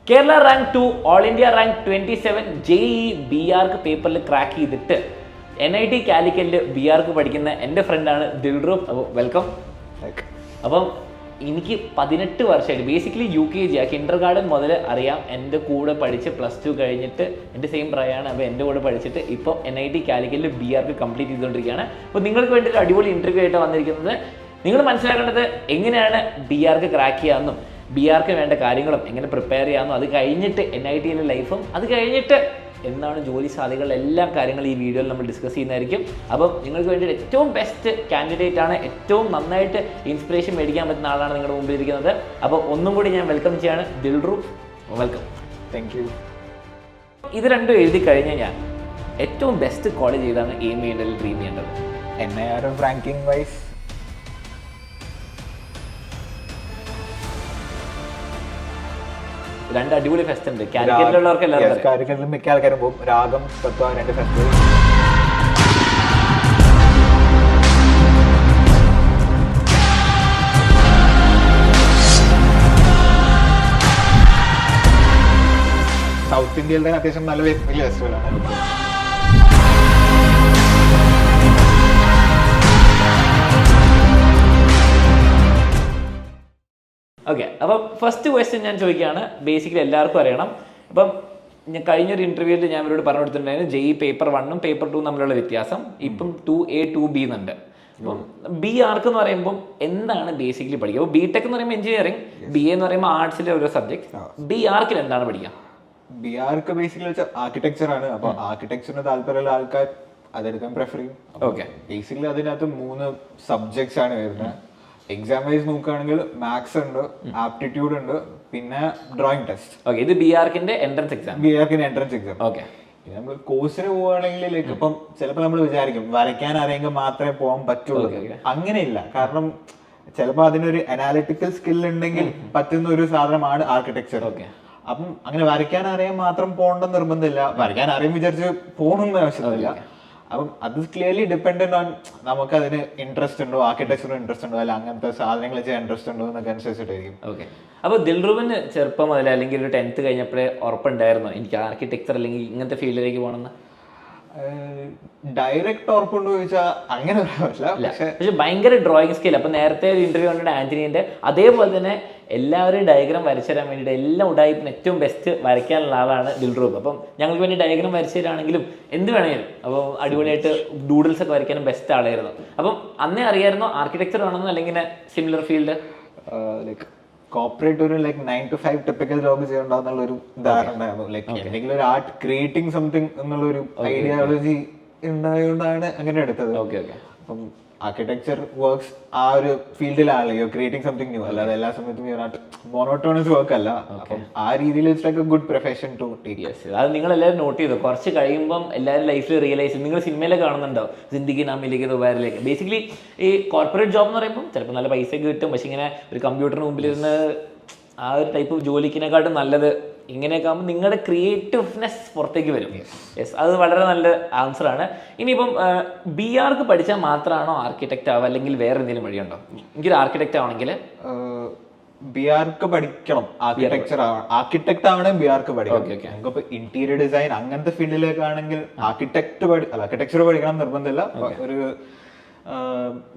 Kerala rank 2 all India rank 27 JEE BARC പേപ്പറിൽ crack ചെയ്തിട്ട് NIT കാലിക്കറ്റിൽ BARC പഠിക്കുന്ന എൻ്റെ ഫ്രണ്ടാണ് ദിൽറൂഫ്. അപ്പോൾ വെൽക്കം. അപ്പം എനിക്ക് 18 വർഷമായിട്ട് ബേസിക്കലി UKG കിൻഡർ ഗാർഡൻ മുതൽ അറിയാം. എൻ്റെ കൂടെ പഠിച്ച് +2 കഴിഞ്ഞിട്ട് എൻ്റെ സെയിം പ്രായമാണ്. അപ്പോൾ എൻ്റെ കൂടെ പഠിച്ചിട്ട് ഇപ്പോൾ NIT കാലിക്കറ്റിൽ BARC കംപ്ലീറ്റ് ചെയ്തുകൊണ്ടിരിക്കുകയാണ്. അപ്പോൾ നിങ്ങൾക്ക് വേണ്ടി ഒരു അടിപൊളി ഇൻ്റർവ്യൂ ആയിട്ട് വന്നിരിക്കുന്നത്. നിങ്ങൾ മനസ്സിലാക്കേണ്ടത് എങ്ങനെയാണ് BARC ക്രാക്ക് ചെയ്യാമെന്നും BARC വേണ്ട കാര്യങ്ങളും എങ്ങനെ പ്രിപ്പയർ ചെയ്യാമെന്നും അത് കഴിഞ്ഞിട്ട് NITയിലെ ലൈഫും അത് കഴിഞ്ഞിട്ട് എന്താണ് ജോലി സാധ്യതകൾ എല്ലാ കാര്യങ്ങളും ഈ വീഡിയോയിൽ നമ്മൾ ഡിസ്കസ് ചെയ്യുന്നതായിരിക്കും. അപ്പം നിങ്ങൾക്ക് വേണ്ടി ഏറ്റവും ബെസ്റ്റ് കാൻഡിഡേറ്റ് ആണ്, ഏറ്റവും നന്നായിട്ട് ഇൻസ്പിറേഷൻ മേടിക്കാൻ പറ്റുന്ന ആളാണ് നിങ്ങളുടെ മുമ്പിൽ ഇരിക്കുന്നത്. അപ്പോൾ ഒന്നും കൂടി ഞാൻ വെൽക്കം ചെയ്യാണ്. ദിൽറൂഫ്, വെൽക്കം. Thank you. ഇത് രണ്ടും എഴുതി കഴിഞ്ഞ് ഞാൻ ഏറ്റവും ബെസ്റ്റ് കോളേജ് ഏതാണ് എയിം ചെയ്യേണ്ടത്, ഡ്രീം ചെയ്യേണ്ടത്? NIRF റാങ്കിങ് വൈസ് രണ്ട് അടിപൊളി ഫെസ്റ്റ് ഉണ്ട് കാലിക്കറ്റിലുള്ളവർക്ക് എല്ലാവർക്കും. കാലിക്കറ്റിലും മിക്ക ആൾക്കാരും പോകും. രാഗം, തത്വ, 2 ഫെസ്റ്റിവൽ. സൗത്ത് ഇന്ത്യയിൽ തന്നെ അത്യാവശ്യം നല്ല വലിയ ഫെസ്റ്റിവലാണ്. ഓക്കെ, അപ്പം ഫസ്റ്റ് ക്വസ്റ്റ്യൻ ഞാൻ ചോദിക്കുകയാണ്. ബേസിക്കലി എല്ലാവർക്കും അറിയണം. അപ്പം ഞാൻ കഴിഞ്ഞൊരു ഇൻ്റർവ്യൂവിൽ ഞാൻ ഇവരോട് പറഞ്ഞു കൊടുത്തിട്ടുണ്ടായിരുന്നു JEE പേപ്പർ 1 പേപ്പർ 2 തമ്മിലുള്ള വ്യത്യാസം. ഇപ്പം 2A 2B എന്നുണ്ട്. അപ്പം BARC എന്ന് പറയുമ്പോൾ എന്താണ് ബേസിക്കലി പഠിക്കുക? അപ്പോൾ BTech എന്ന് പറയുമ്പോൾ എഞ്ചിനീയറിംഗ്, BA എന്ന് പറയുമ്പോൾ ആർട്സിലെ ഒരു സബ്ജക്ട്. BARCൽ എന്താണ് പഠിക്കുക? BARC ബേസിക്കലി വെച്ചാൽ ആർക്കിടെക്ചർ ആണ്. അപ്പോൾ ആർക്കിടെക്ചറിന് താല്പര്യമുള്ള ആൾക്കാർ അതെടുക്കാൻ പ്രിഫർ ചെയ്യും. ഓക്കെ, ബേസിക്കലി അതിനകത്ത് 3 സബ്ജക്ട്സ് ആണ് വരുന്നത്. എക്സാം വൈസ് നോക്കുകയാണെങ്കിൽ മാത്സ് ഉണ്ട്, ആപ്റ്റിറ്റ്യൂഡ് ഉണ്ട്, പിന്നെ ഡ്രോയിങ് ടെസ്റ്റ്. ഓക്കെ, ഇത് BARCന്റെ എൻട്രൻസ് എക്സാം. BARCന്റെ എൻട്രൻസ് എക്സാം. ഓക്കെ, നമ്മൾ കോഴ്സിന് പോവുകയാണെങ്കിൽ ലൈക്ക് ഇപ്പം ചിലപ്പോൾ നമ്മൾ വിചാരിക്കും വരയ്ക്കാൻ അറിയെങ്കിൽ മാത്രമേ പോകാൻ പറ്റുള്ളൂ. അങ്ങനെയില്ല. കാരണം ചിലപ്പോൾ അതിനൊരു അനാലിറ്റിക്കൽ സ്കിൽ ഉണ്ടെങ്കിൽ പറ്റുന്ന ഒരു സാധനമാണ് ആർക്കിടെക്ചർ. അപ്പം അങ്ങനെ വരയ്ക്കാൻ അറിയാൻ മാത്രം പോകേണ്ട നിർബന്ധമില്ല. വരയ്ക്കാൻ അറിയാൻ വിചാരിച്ച് പോകണമെന്ന് ആവശ്യമില്ല. അപ്പം അത് ക്ലിയർലി ഡിപ്പെൻഡന്റ് ഓൺ നമുക്ക് അതിന് ഇൻട്രസ്റ്റ് ഉണ്ടോ, ആർക്കിടെക്ചറിന് ഇൻട്രസ്റ്റ് ഉണ്ടോ, അല്ല അങ്ങനത്തെ സാധനങ്ങൾ ചെയ്യാൻ ഇൻട്രസ്റ്റ് ഉണ്ടോ എന്നൊക്കെ അനുസരിച്ചിട്ടായിരിക്കും. ഓക്കെ, അപ്പോൾ ദിൽറൂഫിന് ചെറുപ്പം മുതൽ അല്ലെങ്കിൽ ഒരു 10th കഴിഞ്ഞപ്പോഴേ ഉറപ്പുണ്ടായിരുന്നോ എനിക്ക് ആർക്കിടെക്ചർ അല്ലെങ്കിൽ ഇങ്ങനത്തെ ഫീൽഡിലേക്ക് പോകണമെന്ന്? ഡയറക്റ്റ് ഉറപ്പുണ്ടോ ചോദിച്ചാൽ അങ്ങനെ പറയാൻ. പക്ഷെ ഭയങ്കര ഡ്രോയിങ് സ്കിൽ. അപ്പം നേരത്തെ ഒരു ഇന്റർവ്യൂ കണ്ടിട്ട് ആന്റണീൻ്റെ അതേപോലെ തന്നെ എല്ലാവരും ഡയഗ്രാം വരച്ചു തരാൻ വേണ്ടിയിട്ട് എല്ലാ ഉടായ്പിനും ഏറ്റവും ബെസ്റ്റ് വരയ്ക്കാനുള്ള ആളാണ് ദിൽറൂഫ്. അപ്പം ഞങ്ങൾക്ക് വേണ്ടി ഡയഗ്രാം വരച്ചു തരാണെങ്കിലും എന്ത് വേണമെങ്കിലും അപ്പോൾ അടിപൊളിയായിട്ട് ഡൂഡിൽസ് ഒക്കെ വരയ്ക്കാനും ബെസ്റ്റ് ആളായിരുന്നു. അപ്പം അന്നേ അറിയാമായിരുന്നോ ആർക്കിടെക്ചർ വേണമെന്നോ അല്ലെങ്കിൽ സിമിലർ ഫീൽഡ്? ലൈക്ക് കോർപ്പറേറ്റ് ഒരു 9 to 5 ടിപ്പിക്കൽ ജോബ് ചെയ്യണ്ടെന്നുള്ള ഒരു ധാരണ. ലൈക്ക് എന്തെങ്കിലും ഒരു ആർട്ട് ക്രിയേറ്റിംഗ് സംതിങ് എന്നുള്ള ഒരു ഐഡിയോളജി ഉണ്ടായതുകൊണ്ടാണ് അങ്ങനെ എടുത്തത്. അപ്പം ആർക്കിടെക്ചർ വർക്ക്സ് ആ ഒരു ഫീൽഡിലാണ് ക്രിയേറ്റിംഗ് സംതിങ് ന്യൂ. അല്ലാതെ എല്ലാ സമയത്തും മോണോട്ടോണസ് വർക്ക് അല്ല. അപ്പം ആ രീതിയിൽ it's like a good profession to take. അത് നിങ്ങൾ എല്ലാവരും നോട്ട് ചെയ്തു. കുറച്ച് കഴിയുമ്പം എല്ലാവരും ലൈഫിൽ റിയലൈസ് ചെയ്യും. നിങ്ങൾ സിനിമയിലൊക്കെ കാണുന്നുണ്ടോ സിന്ദിഗി നാമിലേക്ക് ദുബാരിലേക്ക്? ബേസിക്കലി ഈ കോർപ്പറേറ്റ് ജോബ് എന്ന് പറയുമ്പോൾ ചിലപ്പോൾ നല്ല പൈസ കിട്ടും. പക്ഷെ ഇങ്ങനെ ഒരു കമ്പ്യൂട്ടറിന് മുമ്പിലിരുന്ന് ആ ഒരു ടൈപ്പ് ജോലിക്കിനെക്കാട്ടും നല്ലത് ഇങ്ങനെയൊക്കെ ആകുമ്പോൾ നിങ്ങളുടെ ക്രിയേറ്റീവ്നെസ് പുറത്തേക്ക് വരും. യെസ്, അത് വളരെ നല്ല ആൻസറാണ്. ഇനിയിപ്പം BARC പഠിച്ചാൽ മാത്രമാണോ ആർക്കിടെക്റ്റ് ആവുക അല്ലെങ്കിൽ വേറെ എന്തെങ്കിലും വഴിയുണ്ടോ? എനിക്കൊരു ആർക്കിടെക്റ്റ് ആവണമെങ്കിൽ BARC പഠിക്കണം. ആർക്കിടെക്ട് ആവണമെങ്കിൽ BARC പഠിക്കണം. നമുക്കിപ്പോൾ ഇന്റീരിയർ ഡിസൈൻ അങ്ങനത്തെ ഫീൽഡിലേക്കാണെങ്കിൽ ആർക്കിടെക്ചർ പഠിക്കണം നിർബന്ധമില്ല. ഒരു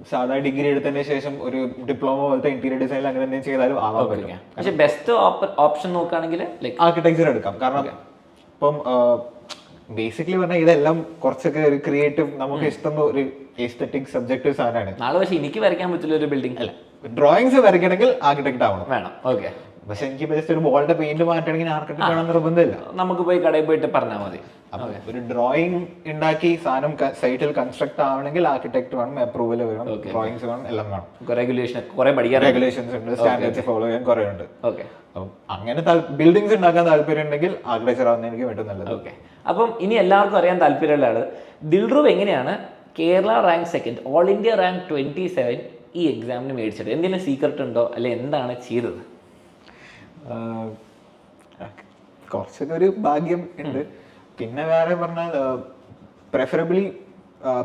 സാധാ ഡിഗ്രി എടുത്തതിന് ശേഷം ഒരു ഡിപ്ലോമ പോലത്തെ ഇന്റീരിയർ ഡിസൈനിൽ അങ്ങനെ എന്തെങ്കിലും ചെയ്താലും ആവാൻ പറ്റും. പക്ഷെ ബെസ്റ്റ് ഓപ്ഷൻ നോക്കുകയാണെങ്കിൽ ആർക്കിടെക്ചർ എടുക്കാം. കാരണം ഇപ്പം ബേസിക്കലി പറഞ്ഞാൽ ഇതെല്ലാം കുറച്ചൊക്കെ ഒരു ക്രിയേറ്റീവ് നമുക്ക് ഇഷ്ടം ഒരു എസ്തെറ്റിക് സബ്ജക്റ്റീവ് സാധനമാണ്. നാളെ പക്ഷെ എനിക്ക് വരയ്ക്കാൻ പറ്റില്ല ഒരു ബിൽഡിംഗ് അല്ല. ഡ്രോയിങ്സ് വരയ്ക്കണമെങ്കിൽ ആർക്കിടെക്ട് ആവണം വേണം. ഓക്കെ, പക്ഷെ എനിക്ക് ജസ്റ്റ് ഒരു ബോളിന്റെ പെയിന്റ് മാറ്റണമെങ്കിൽ ആർക്കിടെക്ട് ആവണം നിർബന്ധമില്ല. നമുക്ക് പോയി കടയിൽ പോയിട്ട് പറഞ്ഞാൽ മതി. ഒരു ഡ്രോയിങ് ഉണ്ടാക്കി സാധനം സൈറ്റിൽ കൺസ്ട്രക്ട് ആവണമെങ്കിൽ ആർക്കിടെക്ട് വേണം, അപ്രൂവൽ വേണം, ഡ്രോയിങ്സ് വേണം, എല്ലാം വേണം. റെഗുലേഷൻസ് ഉണ്ട്, സ്റ്റാൻഡേർഡ്സ് ഫോളോ ചെയ്യാൻ കുറെ ഉണ്ട്. ഓക്കെ, അപ്പം അങ്ങനെ ബിൽഡിങ്സ് ഉണ്ടാക്കാൻ താല്പര്യം ഉണ്ടെങ്കിൽ ആർക്കിടെക്ചർ ആവുന്ന എനിക്ക് ഏറ്റവും നല്ലത്. ഓക്കെ, അപ്പം ഇനി എല്ലാവർക്കും അറിയാൻ താല്പര്യമുള്ള ആള് ദിൽറൂഫ് എങ്ങനെയാണ് Kerala rank 2 all India rank 27 ഈ എക്സാമിന് മേടിച്ചത്? എന്തെങ്കിലും സീക്രട്ട് ഉണ്ടോ അല്ലെ എന്താണ് ചെയ്തത്? കുറച്ചൊക്കെ ഒരു ഭാഗ്യം ഉണ്ട്. പിന്നെ വേറെ പറഞ്ഞാൽ പ്രെഫറബിളി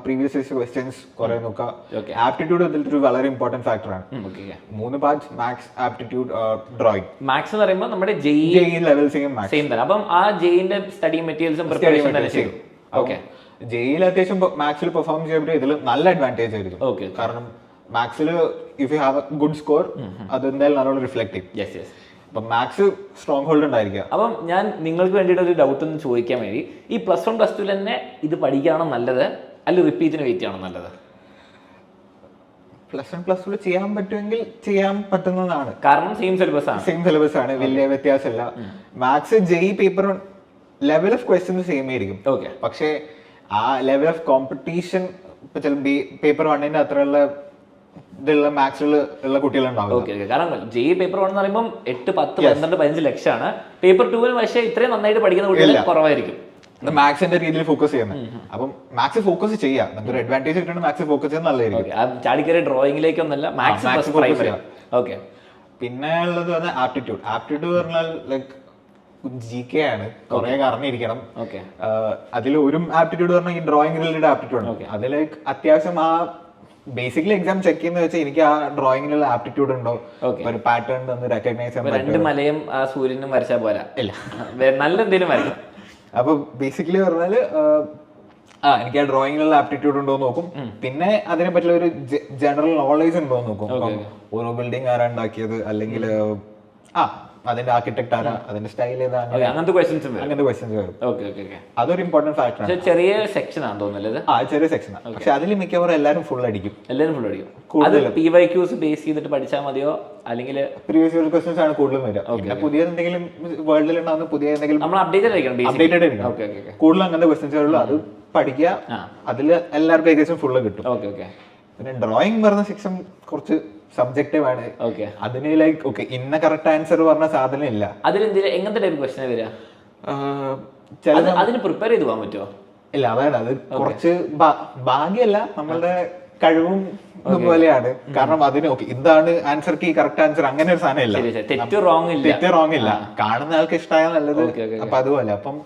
പ്രീവിയസ് ക്വസ്റ്റ്യൻസ് കുറെ നോക്കുക. Okay. ആപ്റ്റിറ്റ്യൂഡ് ഇതിലൊരു വളരെ ഇമ്പോർട്ടന്റ് ഫാക്ടറാണ്. Okay. 3 parts maths, aptitude, drawing. Maths എന്ന് പറയുമ്പോൾ നമ്മുടെ JEE level same maths same തന്നെ. അപ്പം ആ ജെഇന്റെ സ്റ്റഡി മെറ്റീരിയൽസും പ്രിപ്പറേഷൻ തന്നെ ചെയ്യും. ഓക്കെ. ജെയിൽ അത്യാവശ്യം മാത്സിൽ പെർഫോം ചെയ്യുമ്പോൾ ഇതിൽ നല്ല അഡ്വാൻറ്റേജ് ആയിരിക്കും. ഓക്കെ. കാരണം മാത്സിൽ if you have a good score അത് എന്തായാലും നല്ലോണം റിഫ്ലക്ട് ചെയ്യും. Yes yes. അപ്പം മാത്സ് സ്ട്രോങ് ഹോൾഡ് ഉണ്ടായിരിക്കുക. അപ്പം ഞാൻ നിങ്ങൾക്ക് വേണ്ടിയിട്ട് ഒരു ഡൗട്ട് ഒന്ന് ചോദിക്കാൻ വേണ്ടി, ഈ +1 +2 തന്നെ ഇത് പഠിക്കുകയാണോ നല്ലത്, അല്ലെങ്കിൽ റിപ്പീറ്റിന് വെയിറ്റ് ചെയ്യണോ നല്ലത്? +1 +2 ചെയ്യാൻ പറ്റുമെങ്കിൽ ചെയ്യാൻ പറ്റുന്നതാണ്. കാരണം സെയിം സിലബസ് ആണ്. സെയിം സിലബസ് ആണ്, വലിയ വ്യത്യാസമില്ല. Maths JEE paper level of questions same ആയിരിക്കും. ഓക്കെ. പക്ഷേ ആ ലെവൽ ഓഫ് കോമ്പറ്റീഷൻ ഇപ്പൊ ചില പേപ്പർ 1ന്റെ അത്രയുള്ള ഇതുള്ള മാത്സിലുള്ള ഉള്ള കുട്ടികളുണ്ടാവും. ഓക്കെ. കാരണം ജെഇ പേപ്പർ 1 എന്ന് പറയുമ്പോൾ 8, 10, 12, 15 ലക്ഷമാണ്. പേപ്പർ 2 പക്ഷേ ഇത്രയും നന്നായിട്ട് പഠിക്കുന്ന കുട്ടികൾ കുറവായിരിക്കും. മാത്സിന്റെ രീതിയിൽ ഫോക്കസ് ചെയ്യുന്നത്. അപ്പം മാത്സ് ഫോക്കസ് ചെയ്യാം, നമുക്കൊരു അഡ്വാൻറ്റേജ് കിട്ടുന്ന മാത്സ് ഫോക്കസ് ചെയ്യുന്നത് നല്ലതായിരിക്കും. ചാടിക്കറി ഡ്രോയിങ്ങിലേക്കൊന്നല്ല, മാത്സ് പ്രൈമറി. ഓക്കെ. പിന്നെ ഉള്ളത് ആപ്റ്റിറ്റ്യൂഡ്. ആപ്റ്റിറ്റ്യൂഡ് പറഞ്ഞാൽ ലൈക്ക് GK ആണ്, കുറെ അറിഞ്ഞിരിക്കണം. ഓക്കെ. അതിൽ ഒരു ആപ്റ്റിറ്റ്യൂഡ് പറഞ്ഞാൽ ഈ ഡ്രോയിങ് റിലേറ്റഡ് ആപ്റ്റിറ്റ്യൂഡ് ആണ്. അതിൽ അത്യാവശ്യം ആ ബേസിക്കലി എക്സാം ചെക്ക് ചെയ്യുന്ന വെച്ചാൽ എനിക്ക് ആ ഡ്രോയിങ്ങിലുള്ള ആപ്റ്റിറ്റ്യൂഡ് ഉണ്ടോ, ഒരു പാറ്റേൺ ഒന്ന് റെക്കഗ്നൈസ് ചെയ്യാൻ പറ്റും. 2 മലയും ആ സൂര്യനും വരച്ചാൽ പോരാ, ഇല്ല നല്ല എന്തെങ്കിലും വരയ്ക്കണം. അപ്പൊ ബേസിക്കലി പറഞ്ഞാല് എനിക്ക് ആ ഡ്രോയിങ്ങിലുള്ള ആപ്റ്റിറ്റ്യൂഡ് ഉണ്ടോ എന്ന് നോക്കും. പിന്നെ അതിനെ പറ്റിയുള്ള ഒരു ജനറൽ നോളേജ് ഉണ്ടോ എന്ന് നോക്കും. ഓരോ ബിൽഡിംഗ് ആരാ ഉണ്ടാക്കിയത്, അല്ലെങ്കിൽ അതിന്റെ ആർക്കിടെക്ട് ആരാ, അതിന്റെ സ്റ്റൈൽ ഏതാ, അങ്ങനത്തെ ക്വസ്റ്റ്യൻസ് വരും. അതൊരു ഇമ്പോർട്ടന്റ് ഫാക്ടർ ആണ്. ചെറിയ സെക്ഷൻ ആണ് തോന്നുന്നത്. ചെറിയ സെക്ഷൻ ആണ്. പക്ഷെ അതിൽ മിക്കവാറും എല്ലാവരും ഫുൾ അടിക്കും. PYQs ബേസ് ചെയ്തിട്ട് പഠിച്ചാൽ മതിയോ, അല്ലെങ്കിൽ പ്രീവിയസ് ഇയർ ക്വസ്റ്റ്യൻസ് ആണ് കൂടുതലും വരിക. പുതിയ എന്തെങ്കിലും വേൾഡിൽ ഉണ്ടാകുന്ന പുതിയ എന്തെങ്കിലും നമ്മൾ അപ്ഡേറ്റഡ് ആയിരിക്കണം. കൂടുതൽ അങ്ങനത്തെ ക്വസ്റ്റ്യൻസ് ഉള്ളൂ. അത് പഠിക്കുക, അതിൽ എല്ലാവർക്കും ഏകദേശം ഫുള്ള് കിട്ടും. പിന്നെ ഡ്രോയിങ് പറഞ്ഞ സെക്ഷൻ കുറച്ച് സബ്ജക്റ്റീവ് ആണ്. അതിന് ലൈക്ക് ഓക്കെ ഇന്ന കറക്റ്റ് ആൻസർ പറഞ്ഞ സാധനം ഇല്ല. എങ്ങനത്തെ ടൈപ്പ് ക്വസ്റ്റ്യൻ വരിക, അതിന് പ്രിപ്പയർ ചെയ്ത് പോകാൻ പറ്റുമോ? ഇല്ല, അതാണ് അത് കുറച്ച് ഭാഗ്യമല്ല, നമ്മളുടെ കഴിവും ഇതുപോലെയാണ്. കാരണം അതിന് ഓക്കെ ഇതാണ് ആൻസർ കീ, കറക്റ്റ് ആൻസർ അങ്ങനെ ഒരു സാധനം ഇല്ല. തെറ്റ് റോങ് ഇല്ല. കാണുന്ന ആൾക്ക് ഇഷ്ടമായ നല്ലത്. അപ്പൊ അതുപോലെ അപ്പം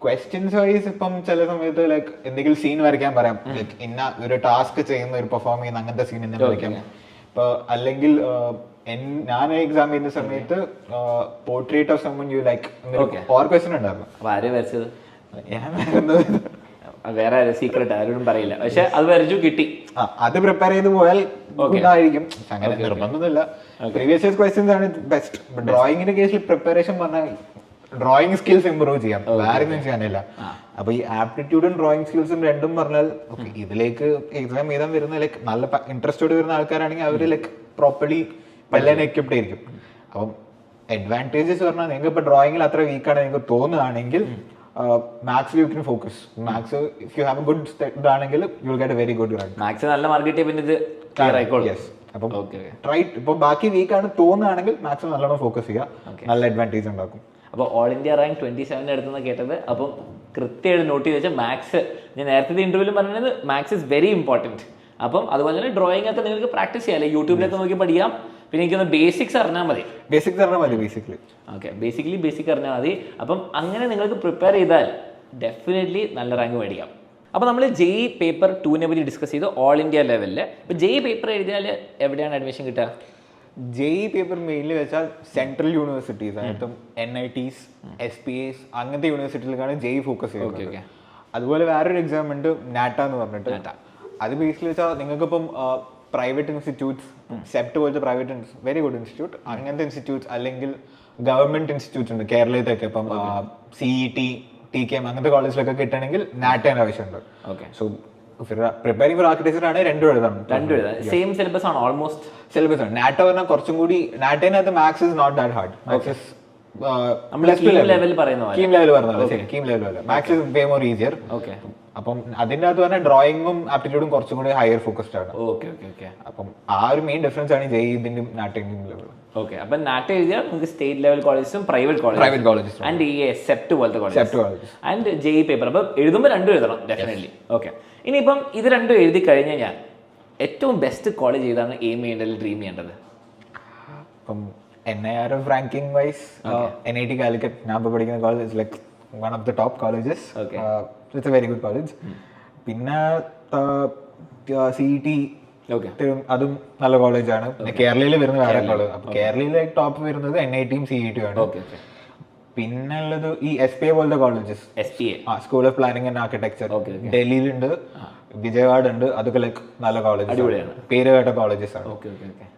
ക്വസ്റ്റ്യൻസ് വൈസ് ഇപ്പം ചില സമയത്ത് ലൈക്ക് എന്തെങ്കിലും സീൻ വരയ്ക്കാൻ പറയാം. ലൈക്ക് ഇന്ന ഒരു ടാസ്ക് ചെയ്യുന്ന ഒരു പെർഫോം ചെയ്യുന്ന അങ്ങനത്തെ സീൻ എന്തെങ്കിലും വരയ്ക്കാം. ഇപ്പൊ അല്ലെങ്കിൽ ഞാൻ എക്സാം ചെയ്യുന്ന സമയത്ത് portrait of someone you like or question ഉണ്ടായിരുന്നു. വേറെ സീക്രട്ട് ആരോടും പറയില്ല, പക്ഷെ അത് വരച്ചു കിട്ടി. അത് പ്രിപ്പയർ ചെയ്ത് പോയാൽ ഇതായിരിക്കും, അങ്ങനെ നിർബന്ധമൊന്നുമില്ല. പ്രീവിയസ് ഇയർ ക്വസ്റ്റ്യൻസ് ആണ് ബെസ്റ്റ്. ഡ്രോയിങ്ങിന്റെ കേസിൽ പ്രിപ്പറേഷൻ പറഞ്ഞാൽ ഡ്രോയിങ് സ്കിൽസ് ഇമ്പ്രൂവ് ചെയ്യാം, വേറെ ഒന്നും ചെയ്യാനില്ല. അപ്പൊ ഈ ആപ്റ്റിറ്റ്യൂഡും ഡ്രോയിങ് സ്കിൽസും രണ്ടും പറഞ്ഞാൽ ഇതിലേക്ക് എക്സാം എഴുതാൻ വരുന്ന ലൈക്ക് നല്ല ഇൻട്രസ്റ്റോട് വരുന്ന ആൾക്കാരാണെങ്കിൽ അവർ ലൈക്ക് പ്രോപ്പർലി എല്ലാം എക്വിപ്ഡ് ആയിരിക്കും. അപ്പം അഡ്വാൻറ്റേജസ് പറഞ്ഞാൽ നിങ്ങൾക്ക് ഇപ്പൊ ഡ്രോയിങ്ങിൽ അത്ര വീക്കാണ് നിങ്ങൾക്ക് തോന്നുകയാണെങ്കിൽ മാത്സിൽ you can focus. Maths if you have a good ഇതാണെങ്കിൽ you will get a very good rank. Maths നല്ല മാർക്ക് കിട്ടിയ പിന്നെ ഇത് ക്ലിയർ ആയിക്കോളും. യെസ്. അപ്പം ട്രൈ ഇപ്പൊ ബാക്കി വീക്കാണ് തോന്നുകയാണെങ്കിൽ മാത്സ് നല്ലോണം ഫോക്കസ് ചെയ്യുക, നല്ല അഡ്വാൻറ്റേജ് ഉണ്ടാക്കും. അപ്പോൾ ഓൾ ഇന്ത്യ റാങ്ക് 27 എടുത്തെന്ന് കേട്ടത്. അപ്പം കൃത്യമായിട്ട് നോട്ട് ചെയ്ത് വെച്ചാൽ മാത്സ്, ഞാൻ നേരത്തെ ഇന്റർവ്യൂവിൽ പറഞ്ഞത് മാത്സ് ഇസ് വെരി ഇമ്പോർട്ടൻറ്റ്. അപ്പം അതുപോലെ തന്നെ ഡ്രോയിങ് ഒക്കെ നിങ്ങൾക്ക് പ്രാക്ടീസ് ചെയ്യാം, അല്ലെങ്കിൽ യൂട്യൂബിലൊക്കെ നോക്കി പഠിക്കാം. പിന്നെ എനിക്കൊന്ന് ബേസിക്സ് അറിഞ്ഞാൽ മതി. ബേസിക്സ് അറിഞ്ഞാൽ മതി ബേസിക്കലി. ഓക്കെ, ബേസിക് അറിഞ്ഞാൽ മതി. അപ്പം അങ്ങനെ നിങ്ങൾക്ക് പ്രിപ്പയർ ചെയ്താൽ ഡെഫിനറ്റ്ലി നല്ല റാങ്ക് മേടിക്കാം. അപ്പോൾ നമ്മൾ ജെഇ പേപ്പർ 2നെ പറ്റി ഡിസ്കസ് ചെയ്തു ഓൾ ഇന്ത്യ ലെവലിൽ. ഇപ്പോൾ ജെഇ പേപ്പർ എഴുതിയാൽ എവിടെയാണ് അഡ്മിഷൻ കിട്ടുക? ജെഇ പേപ്പർ മെയിൻലി വെച്ചാൽ സെൻട്രൽ യൂണിവേഴ്സിറ്റീസ് ആയിട്ടും NITs, SPAs അങ്ങനത്തെ യൂണിവേഴ്സിറ്റിയിലേക്കാണ് ജെഇ ഫോക്കസ് ചെയ്യുന്നത്. അതുപോലെ വേറൊരു എക്സാം ഉണ്ട് നാറ്റ എന്ന് പറഞ്ഞിട്ട്. അത് ബേസിക്കലി വെച്ചാൽ നിങ്ങൾക്കിപ്പം പ്രൈവറ്റ് ഇൻസ്റ്റിറ്റ്യൂട്ട്സ്, സെപ്റ്റ് പോലത്തെ പ്രൈവറ്റ് വെരി ഗുഡ് ഇൻസ്റ്റിറ്റ്യൂട്ട്, അങ്ങനത്തെ ഇൻസ്റ്റിറ്റ്യൂട്ട്സ് അല്ലെങ്കിൽ ഗവൺമെന്റ് ഇൻസ്റ്റിറ്റ്യൂട്ട്സ് ഉണ്ട് കേരളത്തിലൊക്കെ. ഇപ്പം CET, TKM അങ്ങനത്തെ കോളേജിലൊക്കെ കിട്ടണമെങ്കിൽ നാറ്റേൻ്റെ ആവശ്യമുണ്ട്. സോ പ്രിപ്പയറിംഗ് ഫോർ ആർക്കിടെക്ചർ ആണ് രണ്ടും എഴുതണം. സെയിം സിലബസ് ആണ്, ഓൾമോസ്റ്റ് സിലബസ് ആണ്. നാറ്റ പറഞ്ഞാൽ കുറച്ചും കൂടി, നാറ്റേനകത്ത് maths is not that hard. Maths is level പറയുന്നത്, maths is way more easier. അപ്പം അതിൻ്റെ അകത്ത് പറഞ്ഞാൽ ഡ്രോയിങ്ങും ആപ്റ്റിറ്റ്യൂഡും കുറച്ചും കൂടി ഹയർ ഫോക്കസ്ഡ് ആണ്. അപ്പം ആ ഒരു മെയിൻ ഡിഫറൻസ് ആണ് ജെഇ ഇതിന്റെയും നാറ്റേന്റെയും ലെവൽ. ഓക്കെ, അപ്പം നാറ്റ എഴുതിയാൽ നമുക്ക് സ്റ്റേറ്റ് ലെവൽ കോളേജസും പ്രൈവറ്റ് കോളേജസ് ആൻഡ് സെപ്റ്റ് പോലത്തെ കോളേജ് ആൻഡ് ജെഇ പേപ്പർ. അപ്പം എഴുതുമ്പോൾ രണ്ടും എഴുതണം ഡെഫിനറ്റ്ലി. ഓക്കെ, ഇനിയിപ്പം ഇത് രണ്ടും എഴുതി കഴിഞ്ഞാൽ ഞാൻ ഏറ്റവും ബെസ്റ്റ് കോളേജ് ഏതാണ് എയിം ചെയ്യേണ്ടത്, ഡ്രീം ചെയ്യേണ്ടത്? അപ്പം NIRF ranking wise NIT Calicut ഞാൻ ഇപ്പോൾ പഠിക്കുന്ന college like one of the top colleges. It's a very good college. പിന്നെ CET ഓക്കെ അതും നല്ല കോളേജാണ്. കേരളയിൽ വരുന്ന വേറെ കോളേജ്. അപ്പൊ കേരളയിലെ ടോപ്പ് വരുന്നത് NIT CET ആണ്. Okay okay. പിന്നെ ഉള്ളത് ഈ SPA പോലത്തെ colleges, school of planning and architecture. ഡൽഹിയിലുണ്ട്, വിജയവാഡ ഉണ്ട്. അതൊക്കെ ലൈക്ക് നല്ല കോളേജ്, പേര് കേട്ട കോളേജസ് ആണ്.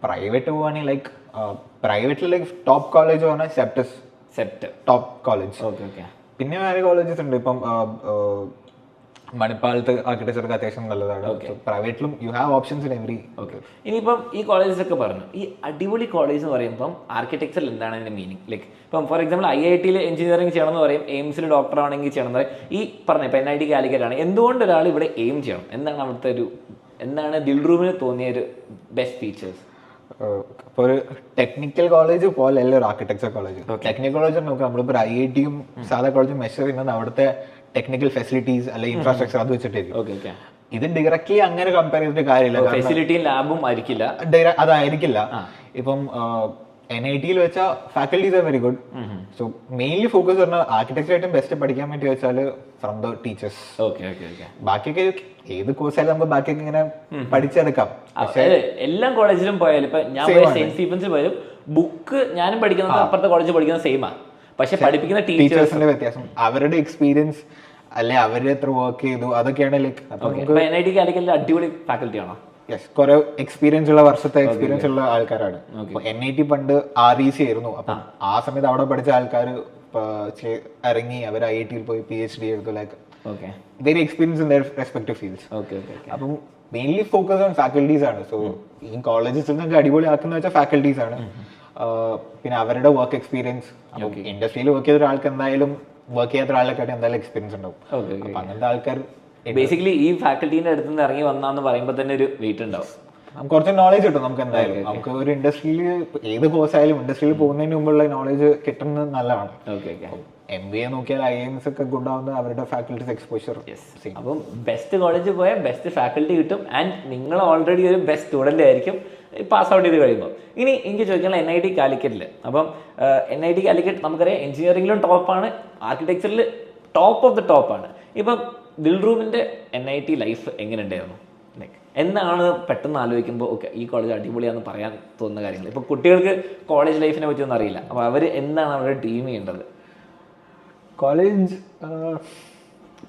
പ്രൈവറ്റ് പോവാണെങ്കിൽ ലൈക്ക് പ്രൈവറ്റിൽ ലൈക്ക് ടോപ്പ് കോളേജ് പറഞ്ഞാൽ സെപ്റ്റ് ടോപ്പ് കോളേജ്. പിന്നെ വേറെ കോളേജസ് ഉണ്ട്. ഇപ്പം മണിപ്പാലത്ത് ആർക്കിടെക്ചർക്ക് അത്യാവശ്യം നല്ലതാണ്. പ്രൈവറ്റിലും you have options in every. ഇനിയിപ്പം ഈ കോളേജസ് ഒക്കെ പറഞ്ഞു, ഈ അടിപൊളി കോളേജ് എന്ന് പറയുമ്പം ആർക്കിടെക്ചറിൽ എന്താണ് അതിന്റെ മീനിങ്? ലൈക്ക് ഇപ്പം ഫോർ എക്സാമ്പിൾ IIT എഞ്ചിനീയറിംഗ് ചെയ്യണം എന്ന് പറയും, എയിംസിൽ ഡോക്ടർ ആണെങ്കിൽ ചെയ്യണം എന്ന് പറയും. ഈ പറഞ്ഞ ഇപ്പം NIT കാലിക്കറ്റ് ആണ്, എന്തുകൊണ്ട് ഒരാൾ ഇവിടെ എയിം ചെയ്യണം? എന്താണ് അവിടുത്തെ എന്താണ് ദിൽറൂമിന് തോന്നിയ ഒരു ബെസ്റ്റ് ഫീച്ചേഴ്സ്? ഇപ്പോൾ ഒരു ടെക്നിക്കൽ കോളേജ് പോലെ അല്ല ഒരു ആർക്കിടെക്ചർ കോളേജ്. ടെക്നിക്കൽ കോളേജ് നോക്കുക, നമ്മളിപ്പോൾ IITയും സാധാ കോളേജും മെഷർ ചെയ്യുന്നത് അവിടുത്തെ ടെക്നിക്കൽ ഫെസിലിറ്റീസ് അല്ലെങ്കിൽ ഇൻഫ്രാസ്ട്രക്ചർ അത് വെച്ചിട്ടായിരിക്കും. ഇത് ഡയറക്ട്ലി അങ്ങനെ കമ്പയർ ചെയ്തിട്ട് കാര്യമില്ല. ഫെസിലിറ്റിയും ലാബും ആയിരിക്കില്ല, അതായിരിക്കില്ല. ഇപ്പം NIT വെച്ചാൽ faculties are very good. So mainly focus പറഞ്ഞാൽ ആർക്കിടെക്ചർ ആയിട്ടും ബെസ്റ്റ് പഠിക്കാൻ വേണ്ടി വെച്ചാൽ ഫ്രം ദ ടീച്ചേഴ്സ്. ബാക്കിയൊക്കെ ഏത് കോഴ്സായാലും നമുക്ക് ബാക്കിയൊക്കെ ഇങ്ങനെ പഠിച്ചെടുക്കാം. പക്ഷേ എല്ലാ കോളേജിലും പോയാലും ഇപ്പൊ ഞാൻ സെയിന്റ് സ്റ്റീഫൻസിൽ പോയാലും ബുക്ക് ഞാനും പഠിക്കുന്നത് അപ്പുറത്തെ കോളേജിൽ പഠിക്കുന്നത് സെയിമാണ്. പക്ഷെ പഠിപ്പിക്കുന്ന ടീച്ചേഴ്സിന്റെ വ്യത്യാസം, അവരുടെ എക്സ്പീരിയൻസ് അല്ലെ അവര് എത്ര വർക്ക് ചെയ്തു അതൊക്കെയാണ് ലൈക്ക്. NIT കാലിക്കറ്റിൽ അടിപൊളി ഫാക്കൽറ്റി ആണോ? കുറെ എക്സ്പീരിയൻസ് ഉള്ള വർഷത്തെ എക്സ്പീരിയൻസ് ഉള്ള ആൾക്കാരാണ്. NIT പണ്ട് REC ആയിരുന്നു. അപ്പൊ ആ സമയത്ത് അവിടെ പഠിച്ച ആൾക്കാർ ഇറങ്ങി അവർ IIT പോയി PhD എടുത്തു. Like very experience in there respective fields. അപ്പം മെയിൻലി ഫോക്കസ് ഓൺ ഫാക്കൽറ്റീസ് ആണ്. സോ ഈ കോളേജസിൽ നിന്നൊക്കെ അടിപൊളി ആക്കുന്ന വെച്ചാൽ ഫാക്കൽറ്റീസ് ആണ്. പിന്നെ അവരുടെ വർക്ക് എക്സ്പീരിയൻസ്. ഇൻഡസ്ട്രിയിൽ വർക്ക് ചെയ്ത ഒരാൾക്ക് എന്തായാലും വർക്ക് ചെയ്യാത്ത ഒരാളെക്കാട്ടി എന്തായാലും എക്സ്പീരിയൻസ് ഉണ്ടാവും. അപ്പൊ അങ്ങനത്തെ ആൾക്കാർ ബേസിക്കലി ഈ ഫാക്കൽറ്റീന്റെ അടുത്ത് നിന്ന് ഇറങ്ങി വന്നാന്ന് പറയുമ്പോൾ തന്നെ ഒരു വെയിറ്റ് ഉണ്ടാവും. നമുക്ക് കുറച്ച് നോളജ് കിട്ടും. നമുക്ക് എന്തായാലും നമുക്ക് ഒരു ഇൻഡസ്ട്രിയിൽ ഏത് കോഴ്സ് ആയാലും ഇൻഡസ്ട്രിയിൽ പോകുന്നതിന് മുമ്പുള്ള നോളജ് കിട്ടുന്നത് നല്ലതാണ്. MBA നോക്കിയാൽ IIMs ഒക്കെ ഗുഡ് ആവുന്നത് അവരുടെ ഫാക്കൽറ്റീസ് എക്സ്പോഷർ. അപ്പം ബെസ്റ്റ് കോളേജിൽ പോയാൽ ബെസ്റ്റ് ഫാക്കൽറ്റി കിട്ടും. ആൻഡ് നിങ്ങൾ ഓൾറെഡി ഒരു ബെസ്റ്റ് സ്റ്റുഡൻ്റ് ആയിരിക്കും പാസ് ഔട്ട് ചെയ്ത് കഴിയുമ്പോൾ. ഇനി എനിക്ക് ചോദിക്കാനുള്ള NIT കാലിക്കറ്റിൽ, അപ്പം NIT കാലിക്കറ്റ് നമുക്കറിയാം എഞ്ചിനീയറിംഗിലും ടോപ്പാണ്, ആർക്കിടെക്ചറിൽ ടോപ്പ് ഓഫ് ദ ടോപ്പാണ്. ഇപ്പം ദിൽറൂമിൻ്റെ NIT ലൈഫ് എങ്ങനെ ഉണ്ടായിരുന്നു? എന്താണ് പെട്ടെന്ന് ആലോചിക്കുമ്പോൾ ഓക്കെ ഈ കോളേജ് അടിപൊളിയാണെന്ന് പറയാൻ തോന്നുന്ന കാര്യങ്ങൾ? ഇപ്പോൾ കുട്ടികൾക്ക് കോളേജ് ലൈഫിനെ പറ്റിയൊന്നും അറിയില്ല, അപ്പോൾ അവർ എന്താണ് അവരുടെ ഡ്രീം ചെയ്യേണ്ടത്?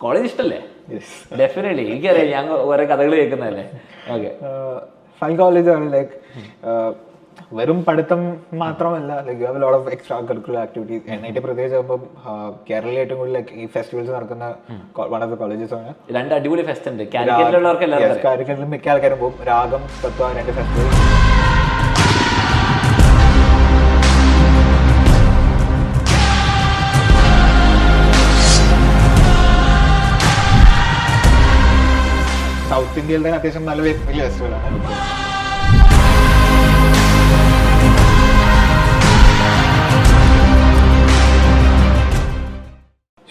കോളേജ് ഇഷ്ടല്ലേ? ഡെഫിനറ്റ്ലി എനിക്കറിയാം, ഞാൻ ഓരോ കഥകൾ കേൾക്കുന്നതല്ലേ. ഓക്കെ, ഫൈൻ കോളേജാണ്. ലൈക്ക് വെറും പഠിത്തം മാത്രമല്ല, like you have a lot of extra curricular activities. NIT പ്രത്യേകിച്ച് ആകുമ്പോൾ കേരളയിൽ ഏറ്റവും കൂടുതൽ ലൈക്ക് ഈ ഫെസ്റ്റിവൽസ് നടക്കുന്ന വൺ ഓഫ് ദ കോളേജസ് ആണ്. 2 അടിപൊളി ഫെസ്റ്റ് ഉണ്ട് കാലിക്കറ്റിലുള്ളവർക്ക്. കാലിക്കറ്റിൽ മിക്ക ആൾക്കാരും പോകും. രാഗം, തത്വ, 2 ഫെസ്റ്റിവൽ. സൗത്ത് ഇന്ത്യയിൽ തന്നെ അത്യാവശ്യം നല്ല വലിയ ഫെസ്റ്റിവലാണ്.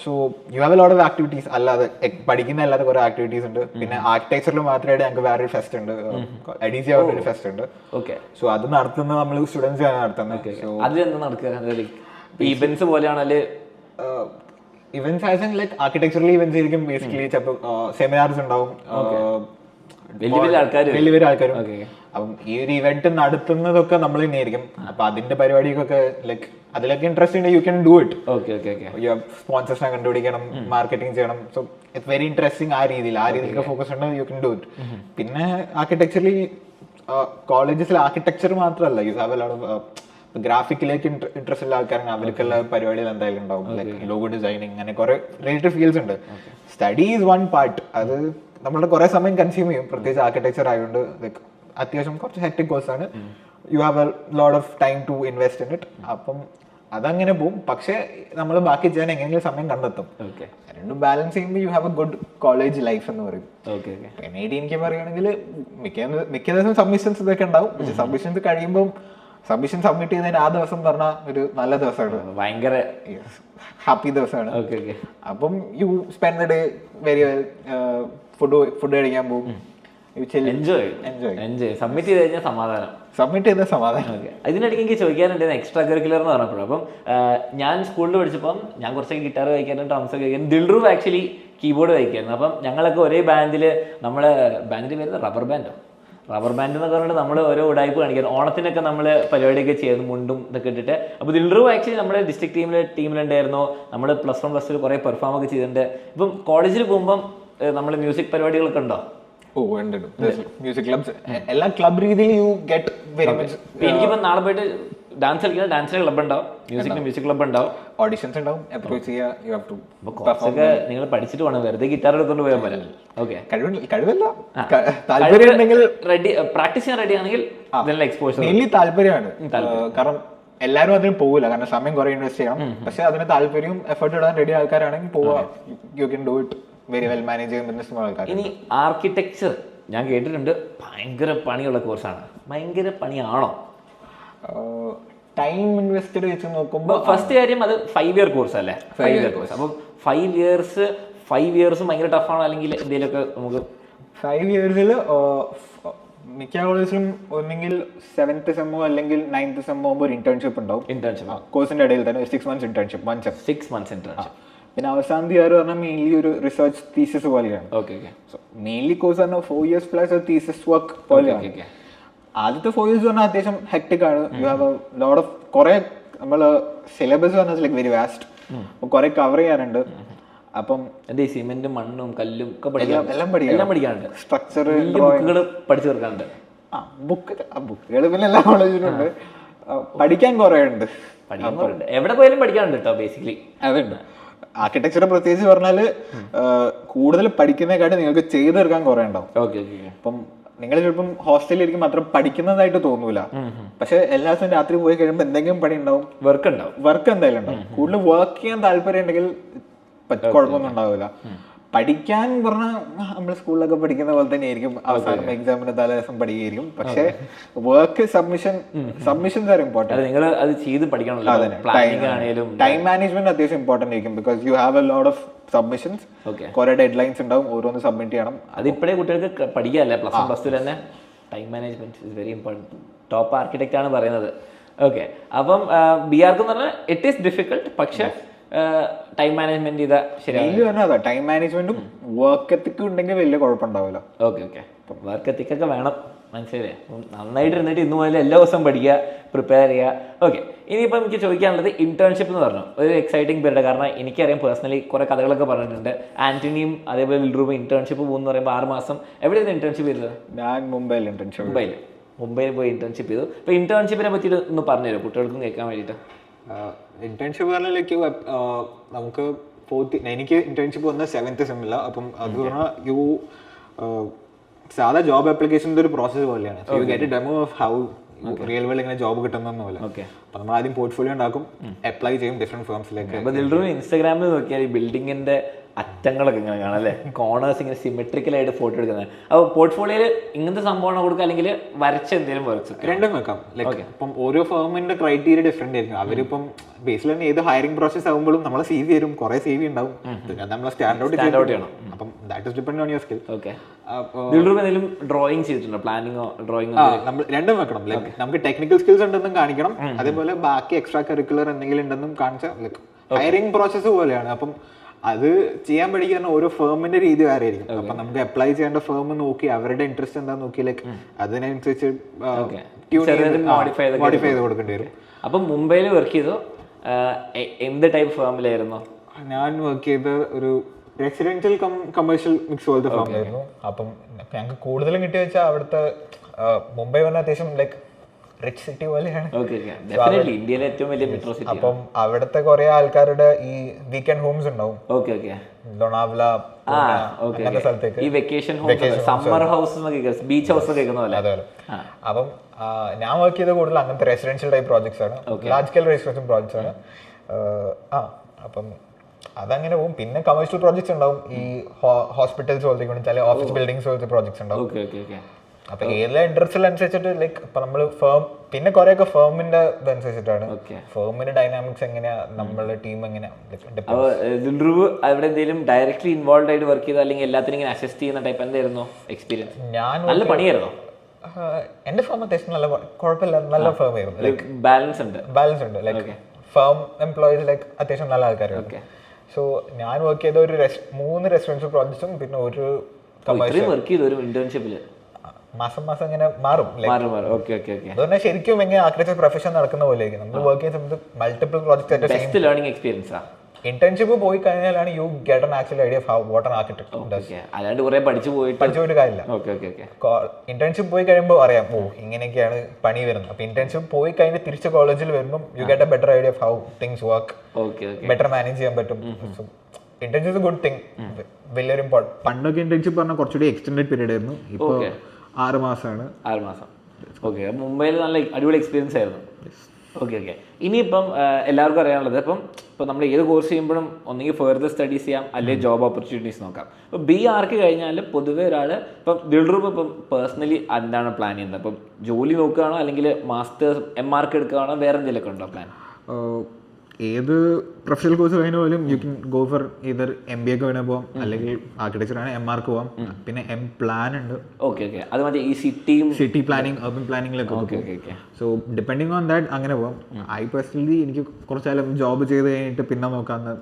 So you have a lot of activities. അല്ലാതെ പഠിക്കുന്ന അല്ലാതെ കുറെ ആക്ടിവിറ്റീസ് ഉണ്ട്. പിന്നെ ആർക്കിടെക്ചറിൽ മാത്രമായിട്ട് ഞങ്ങൾക്ക് വേറൊരു ഫെസ്റ്റ് ഉണ്ട്, ADC ഒരു ഫെസ്റ്റ് ഉണ്ട്. സോ അത് നടത്തുന്നത് നമ്മൾ സ്റ്റുഡൻസ് ആണ് നടത്തുന്നത്. അതിലെന്താ നടക്കുക? ഇവന്റ്സ് പോലെയാണല്ലേ? Events as in like architectural events ആയിരിക്കും ബേസിക്കലി. ചിലപ്പോൾ സെമിനാർസ് ഉണ്ടാവും, വലിയ വലിയ ആൾക്കാരും. അപ്പം ഈ ഒരു ഇവന്റ് നടത്തുന്നതൊക്കെ നമ്മൾ തന്നെയായിരിക്കും. അപ്പൊ അതിന്റെ പരിപാടിക്കൊക്കെ ലൈക്ക് അതിലൊക്കെ ഇൻട്രസ്റ്റ് ഉണ്ട്, യു ക്യാൻ ഡു ഇറ്റ്. സ്പോൺസേഴ്സിനെ കണ്ടുപിടിക്കണം, മാർക്കറ്റിംഗ് ചെയ്യണം. So it's very interesting. ആ രീതിയിലൊക്കെ ഫോക്കസ് ഉണ്ട്, യു ക്യാൻ ഡു ഇറ്റ്. പിന്നെ ആർക്കിടെക്ചറലി കോളേജസിൽ ആർക്കിടെക്ചർ മാത്രമല്ല, you have a lot of ഗ്രാഫിക്കിലേക്ക് ഇൻട്രസ്റ്റ് ഉള്ള ആൾക്കാരാണ്. അവർക്കുള്ള പരിപാടികൾ എന്തായാലും ഉണ്ടാവും. ലൈക്ക് ലോഗോ ഡിസൈനിങ്, അങ്ങനെ കുറെ റിലേറ്റഡ് ഫീൽഡ്സ് ഉണ്ട്. Study is one part. അത് നമ്മളുടെ കുറെ സമയം കൺസ്യൂം ചെയ്യും, പ്രത്യേകിച്ച് ആർക്കിടെക്ചർ ആയതുകൊണ്ട്. ലൈക്ക് അത്യാവശ്യം കുറച്ച് ഹെക്ടിക് കോഴ്സാണ്. You have a lot of time to invest in it. അപ്പം അതങ്ങനെ പോവും. പക്ഷെ നമ്മൾ ബാക്കി ചെയ്യാൻ എങ്ങനെയെങ്കിലും സമയം കണ്ടെത്തും. രണ്ടും ബാലൻസ് ചെയ്യുമ്പോൾ U have a good college life എന്ന് പറയും. NIT എനിക്ക് പറയുകയാണെങ്കിൽ മിക്ക ദിവസം സബ്മിഷൻസ് ഇതൊക്കെ ഉണ്ടാവും. പക്ഷെ സബ്മിഷൻസ് കഴിയുമ്പോൾ സബ്മിഷൻ സബ്മിറ്റ് ചെയ്തതിന് ആ ദിവസം പറഞ്ഞാൽ ഒരു നല്ല ദിവസമാണ്, ഭയങ്കര ഹാപ്പി ദിവസമാണ്. അപ്പം you spend the day very well. Food കഴിക്കാൻ പോകും, എൻജോയ് സബ്മിറ്റ് ചെയ്ത് കഴിഞ്ഞാൽ സമാധാനം. സബ്മിറ്റ് ചെയ്ത സമാധാനം. ഓക്കെ. ഇതിനിടയ്ക്ക് എനിക്ക് ചോദിക്കാനുണ്ട് എക്സ്ട്രാ കരിക്കുലർ എന്ന് പറഞ്ഞപ്പോഴും. അപ്പം ഞാൻ സ്കൂളിൽ പഠിച്ചപ്പം ഞാൻ കുറച്ചൊക്കെ ഗിറ്റാർ വായിക്കാനും ഡ്രംസ് ഒക്കെ വായിക്കാനും ദിൽറൂഫ് ആക്ച്വലി കീബോർഡ് വായിക്കായിരുന്നു. അപ്പം ഞങ്ങളൊക്കെ ഒരേ ബാൻഡിൽ നമ്മുടെ ബാൻഡിൻ്റെ പേര് റബ്ബർ ബാൻഡ് എന്നൊക്കെ പറഞ്ഞിട്ട് നമ്മൾ ഓരോ ഉടായ്പ് കാണിക്കാറ്. ഓണത്തിനൊക്കെ നമ്മൾ പരിപാടിയൊക്കെ ചെയ്യുന്നു, മുണ്ടും ഇതൊക്കെ ഇട്ടിട്ട്. അപ്പോൾ ദിൽറൂഫ് ആക്ച്വലി നമ്മുടെ ഡിസ്ട്രിക്ട് ടീമിലുണ്ടായിരുന്നു. നമ്മൾ +1 +2 കുറേ പെർഫോം ഒക്കെ ചെയ്തിട്ടുണ്ട്. ഇപ്പം കോളേജിൽ പോകുമ്പം നമ്മൾ മ്യൂസിക് പരിപാടികളൊക്കെ ഉണ്ടോ? മ്യൂസിക് ക്ലബ്സ് എല്ലാ ക്ലബ് രീതിയിൽ യു ഗെറ്റ് വെരി മച്ച്. എനിക്കിപ്പോൾ നാളെ പോയിട്ട് ഡാൻസ് കളിക്കുന്ന ഡാൻസിന്റെ ക്ലബ് ഉണ്ടാവും, മ്യൂസിക് ക്ലബ് ഉണ്ടാവും, ഓഡിഷൻസ് ഉണ്ടാവും, അപ്രോച്ച് ചെയ്യുക. യു ഹാവ് ടു കുറച്ചൊക്കെ നിങ്ങൾ പഠിച്ചിട്ട് വേണം, വെറുതെ ഗിറ്റാർ എടുത്തോണ്ട് പോയാൽ പോലെ. ഓക്കെ, കഴിവല്ല, താല്പര്യം ഉണ്ടെങ്കിൽ റെഡി, പ്രാക്ടീസ് ചെയ്യാൻ റെഡി ആണെങ്കിൽ എക്സ്പോഷർ മെയിൻലി താല്പര്യമാണ്. കാരണം എല്ലാവരും അതിന് പോകില്ല, കാരണം സമയം കുറെ ഇൻവെസ്റ്റ് ചെയ്യണം. പക്ഷെ അതിന് താല്പര്യവും എഫേർട്ട് ഇടാൻ റെഡി ആൾക്കാരാണെങ്കിൽ പോവുക. You can do it very well. Manage ചെയ്യുന്ന ബിസിനസ് ആൾക്കാർ. ഇനി ആർക്കിടെക്ചർ ഞാൻ കേട്ടിട്ടുണ്ട് ഭയങ്കര പണിയുള്ള കോഴ്സാണ്. ഭയങ്കര പണിയാണോ? ടൈം ഇൻവെസ്റ്റഡ് വെച്ച് നോക്കുമ്പോൾ ഫസ്റ്റ് കാര്യം അത് 5 ഇയർ കോഴ്സ് അല്ലേ? 5 ഇയർ കോഴ്സ്. അപ്പം 5 ഇയേഴ്സും ഭയങ്കര ടഫാണോ, അല്ലെങ്കിൽ എന്തെങ്കിലുമൊക്കെ നമുക്ക് 5 ഇയേഴ്സിൽ മിക്ക കോളേജിലും ഒന്നെങ്കിൽ 7th സെമ്മോ അല്ലെങ്കിൽ 9th സെമ്മോ ആകുമ്പോൾ ഒരു ഇന്റേൺഷിപ്പ് ഉണ്ടാവും. കോഴ്സിന്റെ ഇടയിൽ തന്നെ 6 months ഇന്റേൺഷിപ്പ്, 6 months ഇന്റേൺഷിപ്പ്. പിന്നെ അവസാനത്തെ ഇയർ പറഞ്ഞാൽ മെയിൻലി ഒരു റിസർച്ച് തീസിസ് പോലെയാണ്. മെയിൻലി കോഴ്സ് പറഞ്ഞാൽ 4 years പ്ലസ് തീസിസ് വർക്ക് പോലെയാണ്. ആദ്യത്തെ 4 years പറഞ്ഞാൽ അത്യാവശ്യം ഹെക്ടിക് ആണ്. U have a lot of കുറെ നമ്മൾ സിലബസ് പറഞ്ഞാൽ ലൈക്ക് വെരി വാസ്റ്റ്, കുറെ കവർ ചെയ്യാനുണ്ട്. അപ്പം സിമെന്റും മണ്ണും കല്ലും എല്ലാം പഠിക്കാനുണ്ട്. സ്ട്രക്ചർ പഠിച്ചു തീർക്കാനുണ്ട്. ബുക്കുകൾ പിന്നെ എല്ലാ കോളേജിലും ഉണ്ട്. പഠിക്കാൻ കുറെ ഉണ്ട്, എവിടെ പോയാലും പഠിക്കാനുണ്ട് കേട്ടോ. ബേസിക്കലി അതുണ്ട്. ആർക്കിടെക്ചർ പ്രത്യേകിച്ച് പറഞ്ഞാല് കൂടുതൽ പഠിക്കുന്നതിനെക്കാട്ടി നിങ്ങൾക്ക് ചെയ്തു തീർക്കാൻ കുറെ ഉണ്ടാവും. അപ്പം നിങ്ങൾ ചിലപ്പം ഹോസ്റ്റലിൽ ഇരിക്കും മാത്രം പഠിക്കുന്നതായിട്ട് തോന്നൂല. പക്ഷെ എല്ലാ ദിവസവും രാത്രി പോയി കഴിയുമ്പോൾ എന്തെങ്കിലും പണി ഉണ്ടാവും, വർക്ക് എന്തായാലും ഉണ്ടാവും. കൂടുതൽ വർക്ക് ചെയ്യാൻ താല്പര്യം ഉണ്ടെങ്കിൽ കുഴപ്പമൊന്നും ഉണ്ടാവില്ല. പഠിക്കാൻ പറഞ്ഞാൽ നമ്മൾ സ്കൂളിലൊക്കെ പഠിക്കുന്ന പോലെ തന്നെ ആയിരിക്കും. അവസാനം എക്സാമിന് തലേദിവസം പഠിക്കുകയായിരിക്കും. പക്ഷെ വർക്ക് സബ്മിഷൻസ് ആർ ഇമ്പോർട്ടന്റ്. നിങ്ങൾ അത് ചെയ്ത് പഠിക്കണമല്ലോ. ടൈം മാനേജ്മെന്റ് അത്യാവശ്യം ഇമ്പോർട്ടന്റ് ആയിരിക്കും. Because you have a lot of submissions, കുറെ ഡെഡ് ലൈൻസ് ഉണ്ടാവും, ഓരോന്ന് സബ്മിറ്റ് ചെയ്യണം. അതിപ്പോഴേ കുട്ടികൾക്ക് പഠിക്കാല്ലേ. +1 +2 തന്നെ time management is very important. Top architect ആണ് പറയുന്നത്. ഓക്കെ, അപ്പം BArch എന്ന് പറഞ്ഞാൽ ഇറ്റ് ഈസ് ഡിഫിക്കൽട്ട്, പക്ഷെ ടൈം മാനേജ്മെന്റ് ചെയ്താൽ ശരിയാണ്. ടൈം മാനേജ്മെന്റും വർക്ക് എത്തിക്കും ഉണ്ടെങ്കിൽ വലിയ കുഴപ്പമുണ്ടാവില്ല. ഓക്കെ, വർക്ക് എത്തിക്കൊക്കെ വേണം, മനസ്സിലായില്ലേ? നന്നായിട്ട് ഇരുന്നിട്ട് ഇന്ന് മുതൽ എല്ലാ ദിവസവും പഠിക്കുക, പ്രിപ്പയർ ചെയ്യുക. ഓക്കെ, ഇനിയിപ്പോൾ എനിക്ക് ചോദിക്കാനുള്ളത് ഇന്റേൺഷിപ്പ് എന്ന് പറഞ്ഞു ഒരു എക്സൈറ്റിംഗ് പീരീഡ്. കാരണം എനിക്കറിയാം പേഴ്സണലി കുറേ കഥകളൊക്കെ പറഞ്ഞിട്ടുണ്ട്. ആന്റണിയും അതേപോലെ ദിൽറൂഫും ഇന്റേൺഷിപ്പ് പോകുമെന്ന് പറയുമ്പോൾ 6 മാസം. എവിടെയായിരുന്നു ഇന്റേൺഷിപ്പ് ചെയ്തത്? ഞാൻ മുംബൈയിൽ പോയി ഇന്റേൺഷിപ്പ് ചെയ്തു. അപ്പോൾ ഇന്റേൺഷിപ്പിനെ പറ്റിയിട്ട് ഒന്ന് പറഞ്ഞുതരും കുട്ടികൾക്കും കേൾക്കാൻ വേണ്ടിയിട്ട്. ഇന്റേൺഷിപ്പ് പറഞ്ഞാലേക്ക് നമുക്ക് എനിക്ക് ഇന്റേൺഷിപ്പ് വന്ന 7th സെമ്മില്ല. അപ്പം അത് പറഞ്ഞാൽ സാധാ ജോബ് ആപ്ലിക്കേഷൻ്റെ ഒരു പ്രോസസ്സ് പോലെയാണ്. You get A demo of how real world ഇങ്ങനെ ജോബ് കിട്ടുന്ന പോലെ. അപ്പൊ നമ്മൾ ആദ്യം പോർട്ട്ഫോളിയോ ഉണ്ടാക്കും, അപ്ലൈ ചെയ്യും ഡിഫറെന്റ് ഫേംസിലേക്ക്. ഇൻസ്റ്റാഗ്രാമിൽ നോക്കിയാൽ ഈ ബിൽഡിങ്ങിന്റെ അറ്റങ്ങളൊക്കെ ഇങ്ങനെ കാണാം അല്ലേ? കോർണേഴ്സ് ഇങ്ങനെ സിമെട്രിക്കലായിട്ട് ഫോട്ടോ എടുക്കുന്നത്. അപ്പോൾ പോർട്ട്ഫോളിയോയിൽ ഇങ്ങനത്തെ സംഭവമാണ് കൊടുക്കുക, അല്ലെങ്കിൽ വരച്ച എന്തെങ്കിലും വരച്ചു? രണ്ടും വെക്കാം. ലൈക്ക് ഇപ്പം ഓരോ ഫേമിന്റെ ക്രൈറ്റീരിയ ഡിഫറെന്റ് ആയിരിക്കും. അവരിപ്പം ബേസിൽ തന്നെ ഏത് ഹയറിംഗ് പ്രോസസ് ആകുമ്പോഴും നമ്മളെ CV വരും, കുറെ CV ഉണ്ടാവും, നമ്മളെ സ്റ്റാൻഡ് ഔട്ട് ചെയ്യണം. അപ്പം that is depend on your skill. Okay, എന്തെങ്കിലും ഡ്രോയിങ് ചെയ്തിട്ടുണ്ടോ? പ്ലാനിങ്ങോ ഡ്രോയിങ്? നമ്മൾ രണ്ടും വെക്കണം. ലൈക്ക് നമുക്ക് ടെക്നിക്കൽ സ്കിൽസ് ഉണ്ടെന്നും കാണിക്കണം, അതേപോലെ ബാക്കി എക്സ്ട്രാ കരിക്കുലർ എന്തെങ്കിലും ഉണ്ടെന്നും കാണിച്ചാൽ ലൈക്ക് ഹയറിംഗ് പ്രോസസ്സ് പോലെയാണ്. അപ്പം അത് ചെയ്യാൻ പഠിക്കാൻ ഓരോ ഫേമിന്റെ രീതി വേറെ ആയിരിക്കും. അപ്പൊ നമുക്ക് അപ്ലൈ ചെയ്യേണ്ട ഫേം നോക്കി അവരുടെ ഇൻട്രസ്റ്റ് എന്താന്ന് നോക്കി ലൈക്ക് അതിനനുസരിച്ച് മോഡിഫൈ ചെയ്ത് കൊടുക്കേണ്ടി വരും. അപ്പം മുംബൈയിൽ വർക്ക് ചെയ്തു, എന്ത് ടൈപ്പ് ഫേമിലായിരുന്നു? ഞാൻ വർക്ക് ചെയ്ത ഒരു റെസിഡൻഷ്യൽ കമേഴ്ഷ്യൽ മിക്സ് പോലത്തെ ഫേമിലായിരുന്നു. അപ്പം ഞങ്ങൾക്ക് കൂടുതലും കിട്ടിയ വെച്ചാൽ അവിടുത്തെ മുംബൈ പറഞ്ഞ അത്യാവശ്യം ലൈക്ക് റിച്ച് സിറ്റി പോലെയാണ്. ഇന്ത്യയിലെ ഏറ്റവും വലിയ മെട്രോ സിറ്റി. അപ്പം അവിടുത്തെ കുറെ ആൾക്കാരുടെ ഈ വീക്കെൻഡ് ഹോംസ് ഉണ്ടാവും. ലോണാവല അങ്ങനത്തെ സ്ഥലത്തേക്ക് ഈ vacation summer house beach house കേൾക്കുന്ന പോലെ. അതേപോലെ അപ്പം ഞാൻ വർക്ക് ചെയ്ത കൂടുതൽ അങ്ങനത്തെ റെസിഡൻഷ്യൽ ടൈപ്പ് പ്രോജക്ട്സ് ആണ്, ലാർജ് സ്കെയിൽ റെസിഡൻഷ്യൽ പ്രോജക്ട്സ് ആണ്. അപ്പം അതങ്ങനെ പോകും. പിന്നെ കമേഴ്ഷ്യൽ പ്രോജക്ട്സ് ഉണ്ടാവും, ഈ ഹോസ്പിറ്റൽസ് പോലത്തെ ഓഫീസ് ബിൽഡിംഗ്സ് പോലത്തെ പ്രോജക്ട്സ് ഉണ്ടാവും. അപ്പൊ ഏതെല്ലാം ഇൻട്രസ്റ്റ് അനുസരിച്ചിട്ട് ലൈക്ക് ഇപ്പൊ നമ്മള് ഫേം പിന്നെ കുറെ ഒക്കെ ഫേമിന്റെ ഇതനുസരിച്ചിട്ടാണ് ഫേമിന്റെ ഡൈനാമിക്സ് എങ്ങനെയാ നമ്മളുടെ ടീം എങ്ങനെയാ. അപ്പോൾ ദിൽറുവ് അവിടെ എന്തെങ്കിലും ഡയറക്ട്ലി ഇൻവോൾവ് ആയിട്ട് വർക്ക് ചെയ്തോ അല്ലെങ്കിൽ എല്ലാത്തിനും ഇങ്ങനെ അസിസ്റ്റ് ചെയ്യുന്ന ടൈപ്പ് എന്തായിരുന്നു എക്സ്പീരിയൻസ്? ഞാൻ നല്ല പണിയായിരുന്നോ? എന്റെ ഫേം അത്യാവശ്യം നല്ല കുഴപ്പമില്ല, നല്ല ഫേം ആയിരുന്നു. ലൈക്ക് ബാലൻസ് ഉണ്ട് ലൈക്ക് ഫേം എംപ്ലോയീസ് ലൈക്ക് അത്യാവശ്യം നല്ല ആൾക്കാരാണ്. സോ ഞാൻ വർക്ക് ചെയ്ത ഒരു 3 റെസ്റ്റോറൻറ്റ്സ് പ്രോജക്ട്സും പിന്നെ ഒരു വർക്ക് ചെയ്ത ഒരു ഇന്റേൺഷിപ്പില് മാസം ഇങ്ങനെ മാറും. അതുകൊണ്ട് ശരിക്കും എങ്ങനെ ആർക്കിടെക്ചർ പ്രൊഫഷൻ നടക്കുന്ന പോലെ നമ്മൾ വർക്ക് ചെയ്യുന്ന സമയത്ത് multiple project learning experience. Internship പോയി കഴിഞ്ഞാലാണ് you get an actual idea of how what an architect does. അല്ലാണ്ട് കുറെ പഠിച്ചു പോയിട്ട് കാര്യമില്ല. ഇന്റേൺഷിപ്പ് പോയി കഴിയുമ്പോൾ അറിയാം ഓ ഇങ്ങനെയൊക്കെയാണ് പണി വരുന്നത്. അപ്പൊ ഇന്റേൺഷിപ്പ് പോയി കഴിഞ്ഞ് തിരിച്ച് കോളേജിൽ വരുമ്പോൾ you get A better idea of how things work, better manage ചെയ്യാൻ പറ്റും. ഇന്റേൺഷിപ്പ് ഗുഡ് തിങ്, വലിയൊരു ഇമ്പോർട്ടൻറ്റ്. പണ്ടൊക്കെ ഇന്റേൺഷിപ്പ് പറഞ്ഞാൽ കുറച്ചുകൂടി എക്സ്റ്റെൻഡഡ് പീരീഡ് ആയിരുന്നു. ഇപ്പോൾ 6 മാസമാണ്. 6 മാസം. ഓക്കെ, മുംബൈയിൽ നല്ല അടിപൊളി എക്സ്പീരിയൻസ് ആയിരുന്നു. ഓക്കെ. ഇനിയിപ്പം എല്ലാവർക്കും അറിയാനുള്ളത് ഇപ്പോൾ നമ്മൾ ഏത് കോഴ്സ് ചെയ്യുമ്പോഴും ഒന്നെങ്കിൽ ഫെർദർ സ്റ്റഡീസ് ചെയ്യാം അല്ലെങ്കിൽ ജോബ് ഓപ്പർച്യൂണിറ്റീസ് നോക്കാം. ഇപ്പോൾ BArch കഴിഞ്ഞാൽ പൊതുവേ ഒരാൾ ഇപ്പം ദിൽറുവ് ഇപ്പം പേഴ്സണലി എന്താണ് പ്ലാൻ ചെയ്യുന്നത്? ഇപ്പം ജോലി നോക്കുകയാണോ അല്ലെങ്കിൽ മാസ്റ്റേഴ്സ് MArch എടുക്കുകയാണോ, വേറെ എന്തെങ്കിലുമൊക്കെ ഉണ്ടോ പ്ലാൻ? ഏത് പ്രൊഫഷണൽ കോഴ്സ് കഴിഞ്ഞ പോലും you can go for either MBA ഒക്കെ വേണേൽ പോവാം, അല്ലെങ്കിൽ ആർക്കിടെക്ചർ ആണ് MArch പോവാം. പിന്നെ പ്ലാൻ ഉണ്ട്. ഓക്കെ. അത് മറ്റേ ഈ സിറ്റി പ്ലാനിങ്, അർബൻ പ്ലാനിങ്ങിലൊക്കെ. സോ ഡിപ്പെൻഡിങ് ഓൺ ദാറ്റ് അങ്ങനെ പോവാം. ഐ പേഴ്സണലി എനിക്ക് കുറച്ചാലും ജോബ് ചെയ്ത് കഴിഞ്ഞിട്ട് പിന്നെ നോക്കാന്ന്.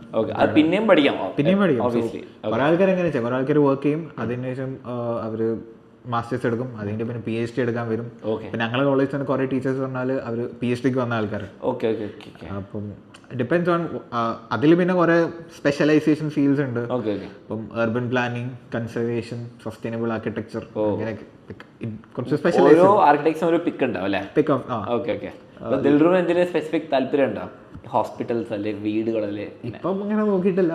പിന്നെയും പഠിക്കാം. കുറെ ആൾക്കാർ എങ്ങനെ വെച്ചാൽ കുറെ ആൾക്കാർ വർക്ക് ചെയ്യും, അതിനുശേഷം അവര് മാസ്റ്റേഴ്സ് എടുക്കും, അതിന്റെ പിന്നെ PhD എടുക്കാൻ വരും. പിന്നെ ഞങ്ങളുടെ കോളേജിൽ തന്നെ കുറെ ടീച്ചേഴ്സ് പറഞ്ഞാൽ അവർ PhDക്ക് വന്ന ആൾക്കാർ. അപ്പം ഡിപ്പെൻഡ്സ് ഓൺ അതിൽ പിന്നെ കുറെ സ്പെഷ്യലൈസേഷൻ ഫീൽഡ്സ് ഉണ്ട്. ഇപ്പം urban planning, conservation, sustainable architecture, അങ്ങനെയൊക്കെ കുറച്ച് സ്പെഷ്യലൈസേഷൻ. ആർക്കിടെക്ചർ ഒരു പിക്ക് ഉണ്ടാവും അല്ലേ? ദിൽറുവിന് എന്തെങ്കിലും സ്പെസിഫിക് താല്പര്യം ഉണ്ടോ? ഹോസ്പിറ്റൽസ് അല്ലെ വീടുകളല്ലേ? ഇപ്പം അങ്ങനെ നോക്കിയിട്ടില്ല.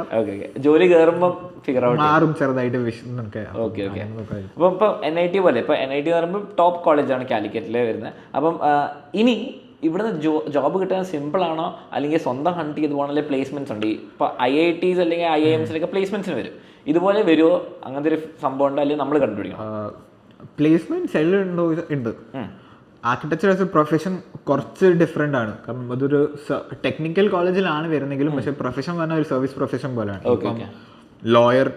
ജോലി കയറുമ്പോൾ ഫിഗർ ഔട്ട് മാറും ചെറുതായിട്ട്. അപ്പം ഇപ്പം NIT പോലെ ഇപ്പം NIT എന്ന് പറയുമ്പോൾ ടോപ്പ് കോളേജാണ് കാലിക്കറ്റിൽ വരുന്നത്. അപ്പം ഇനി ഇവിടുന്ന് ജോബ് കിട്ടാൻ സിമ്പിൾ ആണോ അല്ലെങ്കിൽ സ്വന്തം ഹണ്ട് ചെയ്ത് പോകണമെങ്കിൽ പ്ലേസ്മെന്റ്സ് ഉണ്ട്? ഇപ്പോൾ IITs അല്ലെങ്കിൽ IIMസിലൊക്കെ പ്ലേസ്മെന്റ്സിന് വരും. ഇതുപോലെ വരുമോ? അങ്ങനത്തെ ഒരു സംഭവം ഉണ്ടോ അല്ലെങ്കിൽ നമ്മൾ കണ്ടുപിടിക്കണം? പ്ലേസ്മെന്റ് ഉണ്ട്. ആർക്കിടെക്ചർ ആസ് എ പ്രൊഫഷൻ കുറച്ച് ഡിഫറെൻ്റ് ആണ്. കാരണം അതൊരു ടെക്നിക്കൽ കോളേജിലാണ് വരുന്നെങ്കിലും പക്ഷെ പ്രൊഫഷൻ പറഞ്ഞാൽ ഒരു സർവീസ് പ്രൊഫഷൻ പോലെയാണ്. ഇപ്പം ലോയർ,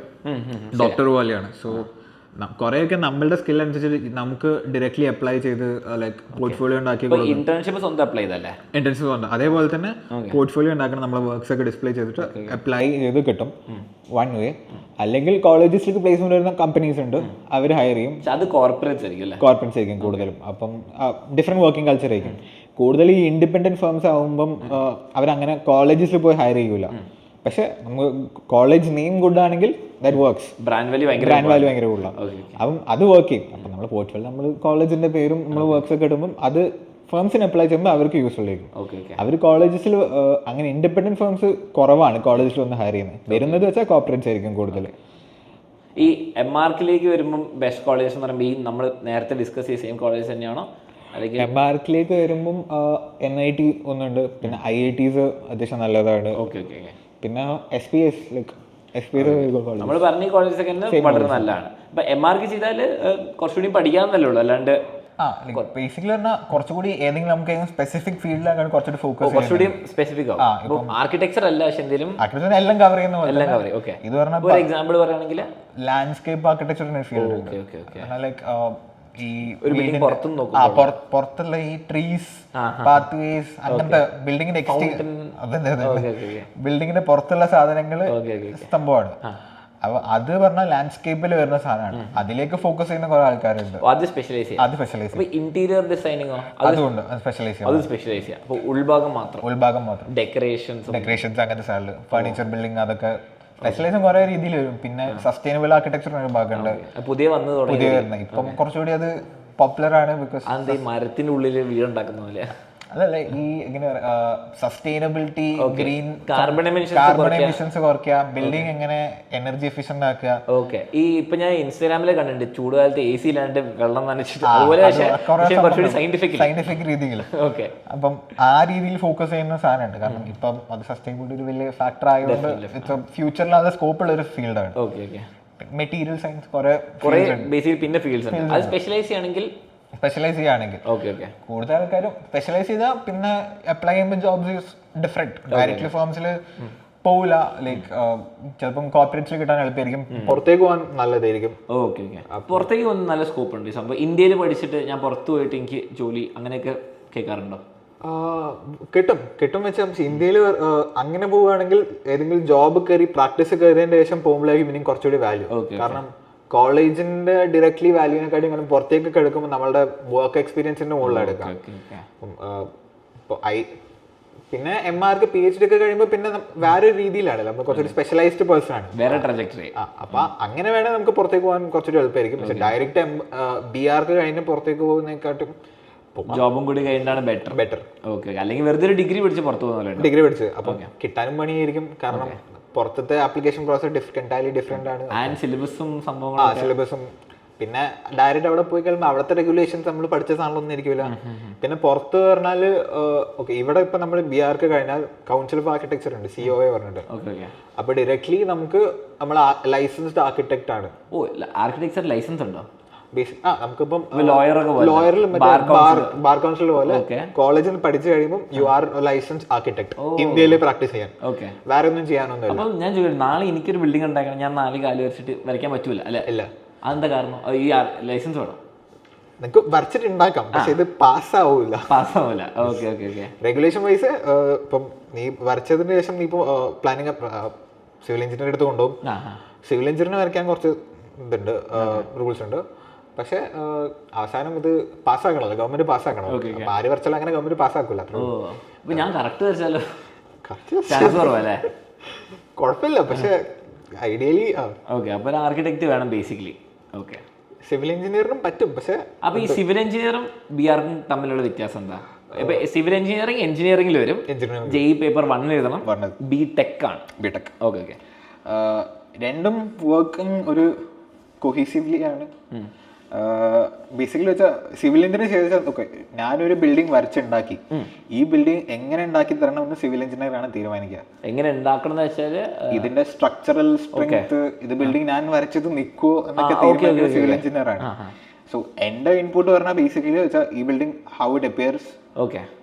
ഡോക്ടർ പോലെയാണ്. സോ കുറെയൊക്കെ നമ്മളുടെ സ്കിൽ അനുസരിച്ച് നമുക്ക് ഡയറക്ട്ലി അപ്ലൈ ചെയ്ത് ലൈക്ക് പോർട്ട്ഫോളിയോ ഉണ്ടാക്കി. ഇന്റേൺഷിപ്പ് സ്വന്തം അപ്ലൈ ചെയ്തല്ലേ? ഇന്റേൺഷിപ്പ് സ്വന്തം. അതേപോലെ തന്നെ പോർട്ട്ഫോളിയോ ഉണ്ടാക്കണം, നമ്മളെ വർക്ക്സ് ഒക്കെ ഡിസ്പ്ലേ ചെയ്തിട്ട് അപ്ലൈ ചെയ്ത് കിട്ടും. 1 വേ. അല്ലെങ്കിൽ കോളേജസിലേക്ക് പ്ലേസ്മെന്റ് വരുന്ന കമ്പനീസ് ഉണ്ട്, അവർ ഹയർ ചെയ്യും. അത് കോർപ്പറേറ്റ്സ് ആയിരിക്കും കൂടുതലും. അപ്പം ഡിഫറെന്റ് വർക്കിംഗ് കൾച്ചർ ആയിരിക്കും. കൂടുതൽ ഈ ഇൻഡിപെൻഡന്റ് ഫേംസ് ആകുമ്പം അവരങ്ങനെ കോളേജസിൽ പോയി ഹയർ ചെയ്യൂല. പക്ഷെ നമുക്ക് കോളേജ് നെയിം ഗുഡ് ആണെങ്കിൽ ദാറ്റ് വർക്ക്സ്. ബ്രാൻഡ് വാല്യൂ ഭയങ്കര കൂടുതലാണ്. അപ്പം അത് വർക്ക് ചെയ്യും. അപ്പം നമ്മൾ പോർട്ട്ഫോളിയോ നമ്മൾ കോളേജിന്റെ പേരും നമ്മൾ വർക്ക്സ് ഒക്കെ ഇടുമ്പം അത് ഫേംസിന് അപ്ലൈ ചെയ്യുമ്പോൾ അവർക്ക് യൂസ്ഫുൾ ആയിരിക്കും. അവർ കോളേജസിൽ അങ്ങനെ ഇൻഡിപെൻഡന്റ് ഫേംസ് കുറവാണ് കോളേജിൽ വന്ന് ഹയർ ചെയ്യുന്നത്. വരുന്നത് വെച്ചാൽ കോർപ്പറേറ്റ്സ് ആയിരിക്കും കൂടുതൽ. ഈ MArchലേക്ക് വരുമ്പം ബെസ്റ്റ് കോളേജ് എന്ന് പറയുമ്പോൾ ഈ നമ്മൾ നേരത്തെ ഡിസ്കസ് ചെയ്ത സെയിം കോളേജ് തന്നെയാണോ? അല്ലെങ്കിൽ MArchലേക്ക് വരുമ്പം NIT ഒന്നുണ്ട്, പിന്നെ IITs അത്യാവശ്യം നല്ലതാണ്. പിന്നെ SPS നമ്മൾ പറഞ്ഞ കോളേജസ് ഒക്കെ വളരെ നല്ലതാണ്. ഇപ്പൊ MArch ചെയ്താൽ കുറച്ചുകൂടി പഠിക്കാന്നല്ലേ ഉള്ളൂ, അല്ലാണ്ട് ബേസിക്കലി പറഞ്ഞാൽ കുറച്ചുകൂടി ഏതെങ്കിലും നമുക്ക് സ്പെസിഫിക് ഫീൽഡിലാണ് കുറച്ചുകൂടി ഫോക്കസ് കുറച്ചുകൂടി സ്പെസിഫിക് ആവും. ആർക്കിടെക്ചർ അല്ല, പക്ഷെ എന്തെങ്കിലും എല്ലാം കവർ ചെയ്യുന്ന ഇത് പറഞ്ഞാൽ ഒരു എക്സാമ്പിൾ പറയുകയാണെങ്കിൽ ലാൻഡ്സ്കേപ്പ് ആർക്കിടെക്ചറിന്റെ ഫീൽഡ്. ലൈക്ക് ഈ ഒരു ബിൽഡിംഗ് പുറത്തുള്ള ഈ ട്രീസ്, പാത്ത് വേസ്, അങ്ങനത്തെ ബിൽഡിങ്ങിന്റെ ബിൽഡിങ്ങിന്റെ പുറത്തുള്ള സാധനങ്ങള് സംഭവമാണ്. അപ്പൊ അത് പറഞ്ഞാൽ ലാൻഡ്സ്കേപ്പിൽ വരുന്ന സാധനമാണ്. അതിലേക്ക് ഫോക്കസ് ചെയ്യുന്ന കുറെ ആൾക്കാരുണ്ട്. അത് സ്പെഷ്യലൈസ് ഇന്റീരിയർ ഡിസൈനിങ്ങോ അതുകൊണ്ട് സ്പെഷ്യലൈസ് ഉൾഭാഗം മാത്രം ഡെക്കറേഷൻസ് അങ്ങനത്തെ സാധനം, ഫർണിച്ചർ ബിൽഡിംഗ്, അതൊക്കെ സ്പെഷ്യലൈസും കുറെ രീതിയിൽ വരും. പിന്നെ സസ്റ്റൈനബിൾ ആർക്കിടെക്ചർ ഒരു ഭാഗമുണ്ട്, പുതിയ വരുന്നത്. ഇപ്പം കുറച്ചുകൂടി അത് പോപ്പുലർ ആണ്. ബിക്കോസ് മരത്തിന്റെ ഉള്ളിൽ വീടുണ്ടാക്കുന്ന പോലെ അതല്ല, ഈ എങ്ങനെ സസ്റ്റൈനബിലിറ്റി, ഗ്രീൻ, കാർബൺ എമിഷൻസ് കുറയ്ക്കുക, ബിൽഡിംഗ് എങ്ങനെ എനർജി എഫിഷ്യന്റ് ആക്കുക. ഓക്കെ. ഈ ഇപ്പൊ ഞാൻ ഇൻസ്റ്റാഗ്രാമിൽ കണ്ടിട്ടുണ്ട് ചൂടുകാലത്ത് AC ഇല്ലാണ്ട് വെള്ളം നനച്ചിട്ട്, അതുപോലെ സയന്റിഫിക് രീതിയിൽ. ഓക്കെ. അപ്പം ആ രീതിയിൽ ഫോക്കസ് ചെയ്യുന്ന സാധനമുണ്ട്. കാരണം ഇപ്പം അത് സസ്റ്റൈനബിലിറ്റി ഒരു വലിയ ഫാക്ടർ ആയതുകൊണ്ട് ഫ്യൂച്ചറിൽ അത് സ്കോപ്പ് ഉള്ള ഒരു ഫീൽഡാണ്. മെറ്റീരിയൽ സയൻസ് കുറെ ബേസിക്കലി പിന്നെ ഫീൽഡ്സ് ഉണ്ട്. അത് സ്പെഷ്യലൈസ് ചെയ്യണമെങ്കിൽ സ്പെഷ്യലൈസ് ചെയ്യുകയാണെങ്കിൽ കൂടുതൽ ആൾക്കാരും സ്പെഷ്യലൈസ് ചെയ്താൽ പിന്നെ അപ്ലൈ ചെയ്യുമ്പോൾ ജോബ്സ് ഡിഫറെന്റ്. ഡയറക്ട്ലി ഫേംസിൽ പോവില്ല, ലൈക്ക് ചിലപ്പം കോർപ്പറേറ്റ്സിൽ കിട്ടാൻ എളുപ്പമായിരിക്കും, പുറത്തേക്ക് പോകാൻ നല്ലതായിരിക്കും. ഓക്കെ ഓക്കെ, പുറത്തേക്ക് പോകുന്ന നല്ല സ്കോപ്പ് ഉണ്ട് ഈ സംഭവം. ഇന്ത്യയിൽ പഠിച്ചിട്ട് ഞാൻ പുറത്ത് പോയിട്ട് എനിക്ക് ജോലി അങ്ങനെയൊക്കെ കേൾക്കാറുണ്ടോ? കിട്ടും വെച്ചാൽ ഇന്ത്യയിൽ അങ്ങനെ പോവുകയാണെങ്കിൽ ഏതെങ്കിലും ജോബ് കയറി പ്രാക്ടീസ് കയറിയതിന്റെ ശേഷം പോകുമ്പോഴേക്കും ഇനിയും കുറച്ചുകൂടി വാല്യൂ. കാരണം കോളേജിന്റെ ഡയറക്ട്ലി വാല്യൂവിനെക്കാട്ടി അങ്ങനെ പുറത്തേക്ക് എടുക്കുമ്പോൾ നമ്മളുടെ വർക്ക് എക്സ്പീരിയൻസിന്റെ മുകളിൽ എടുക്കാം. പിന്നെ MR PhD ഒക്കെ കഴിയുമ്പോൾ പിന്നെ വേറെ രീതിയിലാണ്, നമ്മൾ കുറച്ചൊരു സ്പെഷ്യലൈസ്ഡ് പേഴ്സൺ ആണ്, വേറെ ട്രജക്ടറി. അപ്പൊ അങ്ങനെ വേണേൽ നമുക്ക് പുറത്തേക്ക് പോകാൻ കുറച്ചൊരു എളുപ്പമായിരിക്കും. പക്ഷെ ഡയറക്റ്റ് BR കഴിഞ്ഞ് പുറത്തേക്ക് പോകുന്നതിനെക്കാട്ടും ജോബും കൂടി കഴിഞ്ഞാണ് ബെറ്റർ. ഓക്കെ, അല്ലെങ്കിൽ വെറുതെ ഒരു ഡിഗ്രി പഠിച്ച് പുറത്ത് പോകുന്ന ഡിഗ്രി പഠിച്ച് അപ്പൊ കിട്ടാനും പണിയായിരിക്കും. കാരണം പുറത്തത്തെ ആപ്ലിക്കേഷൻ പ്രോസസ് എൻറ്റയർലി ഡിഫറെന്റ് ആണ്. ആൻഡ് സിലബസും സംഭവങ്ങളും സിലബസും പിന്നെ ഡയറക്റ്റ് അവിടെ പോയി കഴിയുമ്പോൾ അവിടുത്തെ റെഗുലേഷൻസ് നമ്മൾ പഠിച്ച സാധനങ്ങളൊന്നും ഇരിക്കില്ല. പിന്നെ പുറത്ത് പറഞ്ഞാല് ഓക്കെ, ഇവിടെ ഇപ്പൊ നമ്മൾ BR കഴിഞ്ഞാൽ കൗൺസിൽ ഓഫ് ആർക്കിടെക്ചർ ഉണ്ട്, COA പറഞ്ഞിട്ട്. അപ്പൊ ഡയറക്ട്ലി നമുക്ക് നമ്മൾ ലൈസൻസ്ഡ് ആർക്കിടെക്ട് ആണ്. ഓ, ആർക്കിടെക്ചർ ലൈസൻസ് ഉണ്ടോ? നമുക്കിപ്പം ലോയറിൽ ബാർ കൗൺസിൽ പോലെ കോളേജിൽ പഠിച്ചു കഴിയുമ്പോൾ യു ആർ ലൈസൻസ് ആർക്കിടെക്ട്, ഇന്ത്യയിൽ പ്രാക്ടീസ് ചെയ്യാൻ, വേറെ ഒന്നും ചെയ്യാനൊന്നും. അപ്പൊ ഞാൻ ചോദിക്കും, നാളെ എനിക്കൊരു ബിൽഡിംഗ് ഉണ്ടാക്കണം, ഞാൻ 4 കാല് വരച്ചിട്ട് വരയ്ക്കാൻ പറ്റൂല അല്ലെ? ഇല്ല. അതെന്താ കാരണം? ഈ ലൈസൻസ് വേണം. നിനക്ക് വരച്ചിട്ട് ഉണ്ടാക്കാം, പക്ഷെ ഇത് പാസ്സാവൂല. Okay okay okay. Regulation wise ഇപ്പം നീ വരച്ചതിന് ശേഷം നീ ഇപ്പൊ പ്ലാനിങ് സിവിൽ എഞ്ചിനീയർ എടുത്ത് കൊണ്ടുപോകും. സിവിൽ എഞ്ചിനീയറിന് വരയ്ക്കാൻ കുറച്ച് ഇതുണ്ട്, റൂൾസ് ഉണ്ട്. പക്ഷെ അവസാനം ഇത് പാസ്സാക്കണല്ലോ, ഗവൺമെന്റ് പാസ്സാക്കണം. ആര് വരച്ചാലും അങ്ങനെ ഗവൺമെന്റ് പാസ്സാക്കൂല. ഞാൻ കറക്റ്റ് വരച്ചാലോ? കുഴപ്പമില്ല, പക്ഷെ ഐഡിയലി ഓക്കെ. അപ്പൊ ആർക്കിടെക്ട് വേണം ബേസിക്കലി. ഓക്കെ, സിവിൽ എഞ്ചിനീയറിനും പറ്റും. പക്ഷെ അപ്പൊ ഈ സിവിൽ എഞ്ചിനീയറും BRക്കും തമ്മിലുള്ള വ്യത്യാസം എന്താ? ഇപ്പൊ സിവിൽ എഞ്ചിനീയറിംഗിൽ വരും, JEE പേപ്പർ 1 എഴുതണം, BTech ആണ്. Okay okay. രണ്ടും വർക്കിംഗ് ഒരു കൊഹീസീവ്ലി ആണ്. ബേസിക്കലി വെച്ചാൽ സിവിൽ എഞ്ചിനീയർ ചെയ്താൽ ഓക്കെ, ഞാനൊരു ബിൽഡിംഗ് വരച്ചുണ്ടാക്കി, ഈ ബിൽഡിംഗ് എങ്ങനെ ഉണ്ടാക്കി തരണമെന്ന് സിവിൽ എഞ്ചിനീയർ ആണ് തീരുമാനിക്കുക. എങ്ങനെ ഉണ്ടാക്കണം എന്ന് വെച്ചാൽ ഇതിന്റെ സ്ട്രക്ചറൽ സ്ട്രെങ്ത്, ഇത് ബിൽഡിംഗ് ഞാൻ വരച്ചത് നിൽക്കുവോ എന്നൊക്കെ തീരുമാനിക്കുക സിവിൽ എഞ്ചിനീയർ ആണ്. സോ എന്റെ ഇൻപുട്ട് പറഞ്ഞാൽ ബേസിക്കലി വെച്ചാൽ ഈ ബിൽഡിംഗ് ഹൗ ഇറ്റ് അപ്പിയർസ്,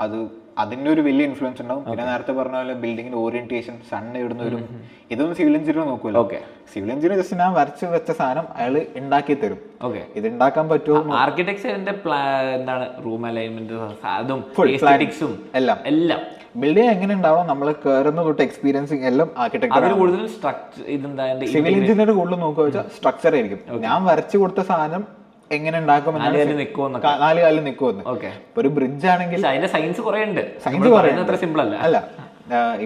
അത് അതിന്റെ ഒരു വലിയ ഇൻഫ്ലുവൻസ് ഉണ്ടാവും. പിന്നെ നേരത്തെ പറഞ്ഞ പോലെ ബിൽഡിങ്ങിന്റെ ഓറിയന്റേഷൻ, സൺ എവിടുന്ന് വരും, ഇതൊന്നും സിവിൽ എഞ്ചിനീയർ നോക്കൂല. സിവിൽ എഞ്ചിനീയർ ജസ്റ്റ് ഞാൻ വരച്ച് വെച്ച സാധനം അയാൾ ഉണ്ടാക്കി തരും. ഇത് ഉണ്ടാക്കാൻ പറ്റുമോ? ആർക്കിടെക്ചറിന്റെ എന്താണ് റൂം അലൈൻമെന്റ്, എല്ലാം ബിൽഡിംഗ് എങ്ങനെ ഉണ്ടാവണം, നമ്മൾ കയറുന്ന തൊട്ട് എക്സ്പീരിയൻസിങ് എല്ലാം ആർക്കിടെക്ചർ. സിവിൽ എഞ്ചിനീയർ കൂടുതൽ നോക്കുക വെച്ചാൽ സ്ട്രക്ചർ ആയിരിക്കും. ഞാൻ വരച്ചു കൊടുത്ത സാധനം എങ്ങനെ ഉണ്ടാക്കും, 4 കാലിൽ നിൽക്കുമെന്ന്. ഒരു ബ്രിഡ്ജ് ആണെങ്കിൽ സയൻസ് അല്ല,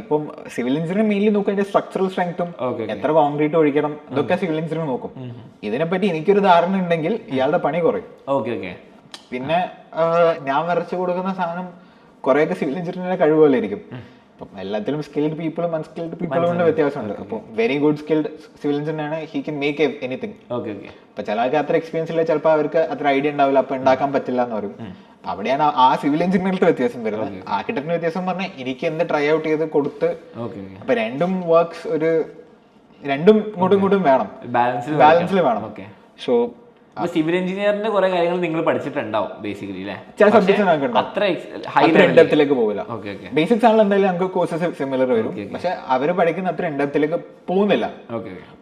ഇപ്പം സിവിൽ എഞ്ചിനീയർ മെയിൻലി നോക്കുക അതിന്റെ സ്ട്രക്ചറൽ സ്ട്രെങ്ത്തും, എത്ര കോൺക്രീറ്റ് ഒഴിക്കണം, ഇതൊക്കെ സിവിൽ എഞ്ചിനീയർ നോക്കും. ഇതിനെപ്പറ്റി എനിക്കൊരു ധാരണ ഉണ്ടെങ്കിൽ ഇയാളുടെ പണി കുറയും. പിന്നെ ഞാൻ വരച്ചു കൊടുക്കുന്ന സാധനം കുറെയൊക്കെ സിവിൽ എഞ്ചിനീയറിന്റെ കഴിവ് പോലെ ഇരിക്കും. അപ്പം എല്ലാത്തിലും സ്കിൽഡ് പീപ്പിളും അൺസ്കിൽഡ് പീപ്പിളും കൊണ്ട് വ്യത്യാസമുണ്ട്. അപ്പോൾ very good skilled civil engineer ആണ്, ഹി കൻ മേക്ക് എനിത്തിങ്. അപ്പൊ ചില ആൾക്ക് അത്ര എക്സ്പീരിയൻസ് ഇല്ല, ചിലപ്പോൾ അവർക്ക് അത്ര ഐഡിയ ഉണ്ടാവില്ല, അപ്പൊ ഉണ്ടാക്കാൻ പറ്റില്ല എന്ന് പറയും. അപ്പൊ അവിടെയാണ് ആ സിവിൽ എഞ്ചിനീയറിന്റെ വ്യത്യാസം വരുന്നത്. ആർക്കിടെക്ടിന്റെ വ്യത്യാസം പറഞ്ഞാൽ എനിക്ക് എന്ത് ട്രൈ ഔട്ട് ചെയ്ത് കൊടുത്ത്, അപ്പൊ രണ്ടും വർക്ക്സ് രണ്ടും ഇങ്ങോട്ടും വേണം, ബാലൻസിൽ വേണം. സോ സിവിൽ എഞ്ചിനീയറിന്റെ കുറെ കാര്യങ്ങൾ നിങ്ങൾ പഠിച്ചിട്ടുണ്ടാവും ബേസിക്കലി അല്ലേ? ചില സബ്ജക്ട്സ് അത്ര ഇൻഡെപ്തിലേക്ക് പോകില്ല. ബേസിക്സ് ആണല്ലോ എന്തായാലും നമുക്ക് കോഴ്സസ് സിമിലർ വരും, പക്ഷെ അവര് പഠിക്കുന്ന അത്ര ഇൻഡെപ്തിലേക്ക് പോകുന്നില്ല.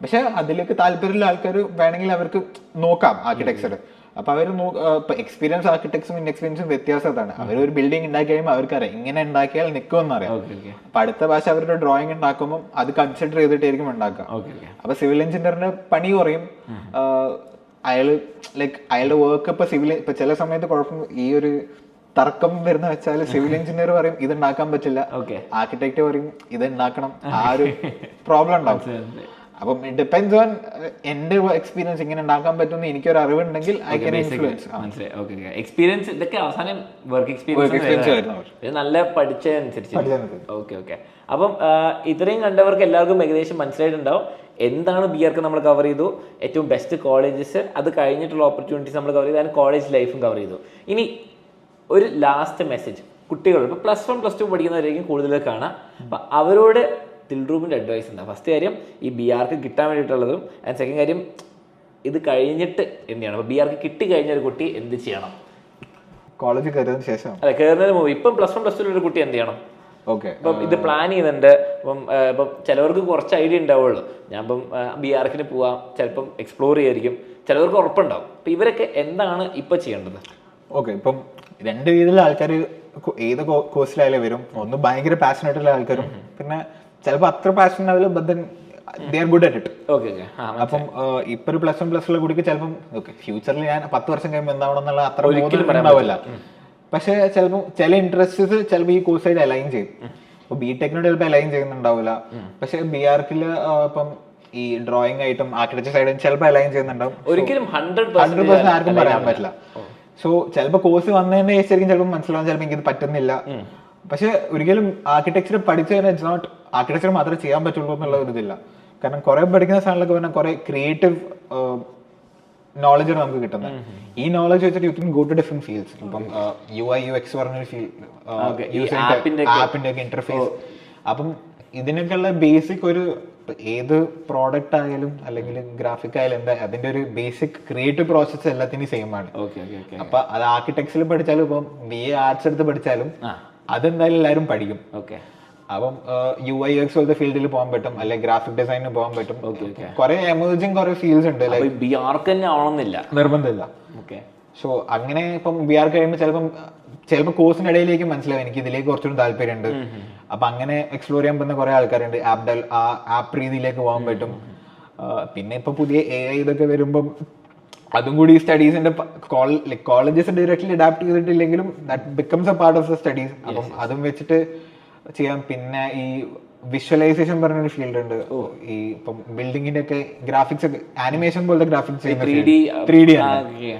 പക്ഷെ അതിലേക്ക് താല്പര്യമുള്ള ആൾക്കാർ വേണമെങ്കിൽ അവർക്ക് നോക്കാം ആർക്കിടെക്ചർ. അപ്പൊ അവർ എക്സ്പീരിയൻസ് ആർക്കിടെക്ട്സും ഇൻഎക്സ്പീരിയൻസും വ്യത്യാസം അതാണ്. അവർ ഒരു ബിൽഡിംഗ് ഉണ്ടാക്കി കഴിയുമ്പോൾ അവർക്കറിയാം ഇങ്ങനെ ഉണ്ടാക്കിയാൽ നിൽക്കുമെന്ന് അറിയാം. അപ്പൊ അടുത്ത ഭാഷ അവരുടെ ഡ്രോയിങ് ഉണ്ടാക്കുമ്പോൾ അത് കൺസിഡർ ചെയ്തിട്ടായിരിക്കും ഉണ്ടാക്കുക. അപ്പൊ സിവിൽ എഞ്ചിനീയറിന്റെ പണി കുറയും. അയാളുടെ വർക്ക് ഇപ്പൊ ചില സമയത്ത് കുഴപ്പം ഈ ഒരു തർക്കം വരുന്ന വെച്ചാൽ സിവിൽ എഞ്ചിനീയർ പറയും ഇത് ഉണ്ടാക്കാൻ പറ്റില്ല, ആർക്കിടെക്ട് പറയും ഇത് ഉണ്ടാക്കണം. ആ ഒരു പ്രോബ്ലം ഉണ്ടാവും. അപ്പം ഇറ്റ് ഡിപെൻഡ്സ് ഓൺ എന്റെ എക്സ്പീരിയൻസ് ഇങ്ങനെ ഉണ്ടാക്കാൻ പറ്റുമെന്ന് എനിക്കൊരു അറിവുണ്ടെങ്കിൽ ഐ കൻ ഇൻഫ്ലുവൻസ്. എക്സ്പീരിയൻസ് ഇതൊക്കെ അവസാനം വർക്ക് എക്സ്പീരിയൻസ് നല്ല പഠിച്ചതനുസരിച്ച്. ഓക്കെ. അപ്പം ഇത്രയും കണ്ടവർക്ക് എല്ലാവർക്കും ഏകദേശം മനസ്സിലായിട്ടുണ്ടാവും എന്താണ് BRക്ക് നമ്മൾ കവർ ചെയ്തു, ഏറ്റവും ബെസ്റ്റ് കോളേജസ്, അത് കഴിഞ്ഞിട്ടുള്ള ഓപ്പർച്യൂണിറ്റീസ് നമ്മൾ കവർ ചെയ്തു, അതിന് കോളേജ് ലൈഫും കവർ ചെയ്തു. ഇനി ഒരു ലാസ്റ്റ് മെസ്സേജ് കുട്ടികൾ ഇപ്പോൾ +1 +2 പഠിക്കുന്നവരായിരിക്കും കൂടുതൽ കാണാം. അപ്പം അവരോട് ദിൽറൂബിൻ്റെ അഡ്വൈസ് എന്താ? ഫസ്റ്റ് കാര്യം ഈ ബി ആർക്ക് കിട്ടാൻ വേണ്ടിയിട്ടുള്ളതും, ആൻഡ് സെക്കൻഡ് കാര്യം ഇത് കഴിഞ്ഞിട്ട് എന്ത് ചെയ്യണം? അപ്പോൾ ബി ആർക്ക് കിട്ടി കഴിഞ്ഞ ഒരു കുട്ടി എന്ത് ചെയ്യണം? കോളേജിൽ കയറിയതിന് ശേഷം അതെ, കയറുന്നതിന് മുമ്പ് ഇപ്പം +1 +2 ഒരു കുട്ടി എന്ത് ചെയ്യണം? ഓക്കെ. ഇപ്പം ഇത് പ്ലാൻ ചെയ്യുന്നുണ്ട്. ഇപ്പം ചിലവർക്ക് കുറച്ച് ഐഡിയ ഉണ്ടാവുള്ളൂ. ഞാൻ ഇപ്പം ബി ആർക്കിന് പോവാം, ചിലപ്പം എക്സ്പ്ലോർ ചെയ്യായിരിക്കും, ചിലവർക്ക് ഉറപ്പുണ്ടാവും. അപ്പം ഇവരൊക്കെ എന്താണ് ഇപ്പം ചെയ്യേണ്ടത്? ഓക്കെ, ഇപ്പം രണ്ട് രീതിയിലുള്ള ആൾക്കാർ ഏത് കോഴ്സിലായാലും വരും. ഒന്ന് ഭയങ്കര പാഷനേറ്റ് ഉള്ള ആൾക്കാരും, പിന്നെ ചിലപ്പോൾ അത്ര പാഷൻ ആവില്ല, but then they are good at it. Okay okay. അപ്പം ഇപ്പൊ ഒരു +1 +2 കുടിക്ക് ചിലപ്പം ഓക്കെ ഫ്യൂച്ചറിൽ ഞാൻ 10 വർഷം കഴിയുമ്പോൾ എന്താവണം എന്നുള്ള അത്ര ഒരിക്കലും ഉണ്ടാവില്ല. പക്ഷെ ചിലപ്പോൾ ചില ഇൻട്രസ്റ്റ്സ് ചിലപ്പോൾ ഈ കോഴ്സായിട്ട് അലൈൻ ചെയ്യും. ഇപ്പൊ ബിടെക്കിനോട് ചിലപ്പോൾ അലൈൻ ചെയ്യുന്നുണ്ടാവില്ല, പക്ഷെ ബി ആർക്കില് ഇപ്പം ഈ ഡ്രോയിങ് ആയിട്ടും ആർക്കിടെക്ചർ സൈഡും ചിലപ്പോൾ അലൈൻ ചെയ്യുന്നുണ്ടാവും. ഒരിക്കലും 100% ആർക്കും പറയാൻ പറ്റില്ല. സോ ചിലപ്പോൾ കോഴ്സ് വന്നതിന്റെ ശരിക്കും ചിലപ്പോൾ മനസ്സിലാവും, ചിലപ്പോൾ എനിക്ക് ഇത് പറ്റുന്നില്ല. പക്ഷെ ഒരിക്കലും ആർക്കിടെക്ചർ പഠിച്ചു കഴിഞ്ഞാൽ ഇറ്റ്സ് നോട്ട് ആർക്കിടെക്ചർ മാത്രമേ ചെയ്യാൻ പറ്റുള്ളൂ എന്നുള്ള ഒരു ഇതില്ല. കാരണം കുറെ പഠിക്കുന്ന സാധനങ്ങളൊക്കെ പറഞ്ഞാൽ കുറെ ക്രിയേറ്റീവ് നോളജാണ് നമുക്ക് കിട്ടുന്നത്. ഈ നോളജ് വെച്ചിട്ട് you can go to different fields. ഇപ്പം UI UX പറഞ്ഞൊരു ഫീൽഡ്, ആപ്പിന്റെ ഒക്കെ ഇന്റർഫേസ്. അപ്പം ഇതിനൊക്കെയുള്ള ബേസിക് ഒരു ഏത് പ്രോഡക്റ്റ് ആയാലും അല്ലെങ്കിൽ ഗ്രാഫിക് ആയാലും എന്താ അതിന്റെ ഒരു ബേസിക് ക്രിയേറ്റീവ് പ്രോസസ് എല്ലാത്തിനും സെയിം ആണ്. അപ്പൊ അത് ആർക്കിടെക്ചറിൽ പഠിച്ചാലും ഇപ്പം BA ആർട്സ് എടുത്ത് പഠിച്ചാലും അതെന്തായാലും എല്ലാവരും പഠിക്കും. അപ്പം UI UX പോലത്തെ ഫീൽഡിൽ പോകാൻ പറ്റും, അല്ലെങ്കിൽ ഗ്രാഫിക് ഡിസൈനിന് പോകാൻ പറ്റും. കുറെ എമർജിങ് കുറെ ഫീൽഡ്സ് ഉണ്ട്, നിർബന്ധമില്ല. സോ അങ്ങനെ ഇപ്പം ബി ആർ കഴിയുമ്പോൾ ചിലപ്പോൾ കോഴ്സിന്റെ ഇടയിലേക്ക് മനസ്സിലാവും എനിക്ക് ഇതിലേക്ക് കുറച്ചുകൂടി താല്പര്യമുണ്ട്. അപ്പൊ അങ്ങനെ എക്സ്പ്ലോർ ചെയ്യാൻ പറ്റുന്ന കുറെ ആൾക്കാരുണ്ട്. ആപ്പ് രീതിയിലേക്ക് പോകാൻ പറ്റും. പിന്നെ ഇപ്പൊ പുതിയ AI ഇതൊക്കെ വരുമ്പം അതും കൂടി സ്റ്റഡീസിന്റെ കോളേജസ് ഡയറക്ട്ലി അഡാപ്റ്റ് ചെയ്തിട്ടില്ലെങ്കിലും that becomes a part of the studies. അപ്പം അതും വെച്ചിട്ട് ചെയ്യാം. പിന്നെ ഈ വിഷ്വലൈസേഷൻ പറഞ്ഞൊരു ഫീൽഡ് ഉണ്ട്. ഈ ഇപ്പം ബിൽഡിങ്ങിന്റെ ഒക്കെ ഗ്രാഫിക്സ് ഒക്കെ ആനിമേഷൻ പോലത്തെ ഗ്രാഫിക്സ് ചെയ്യുന്ന 3D ആണ്.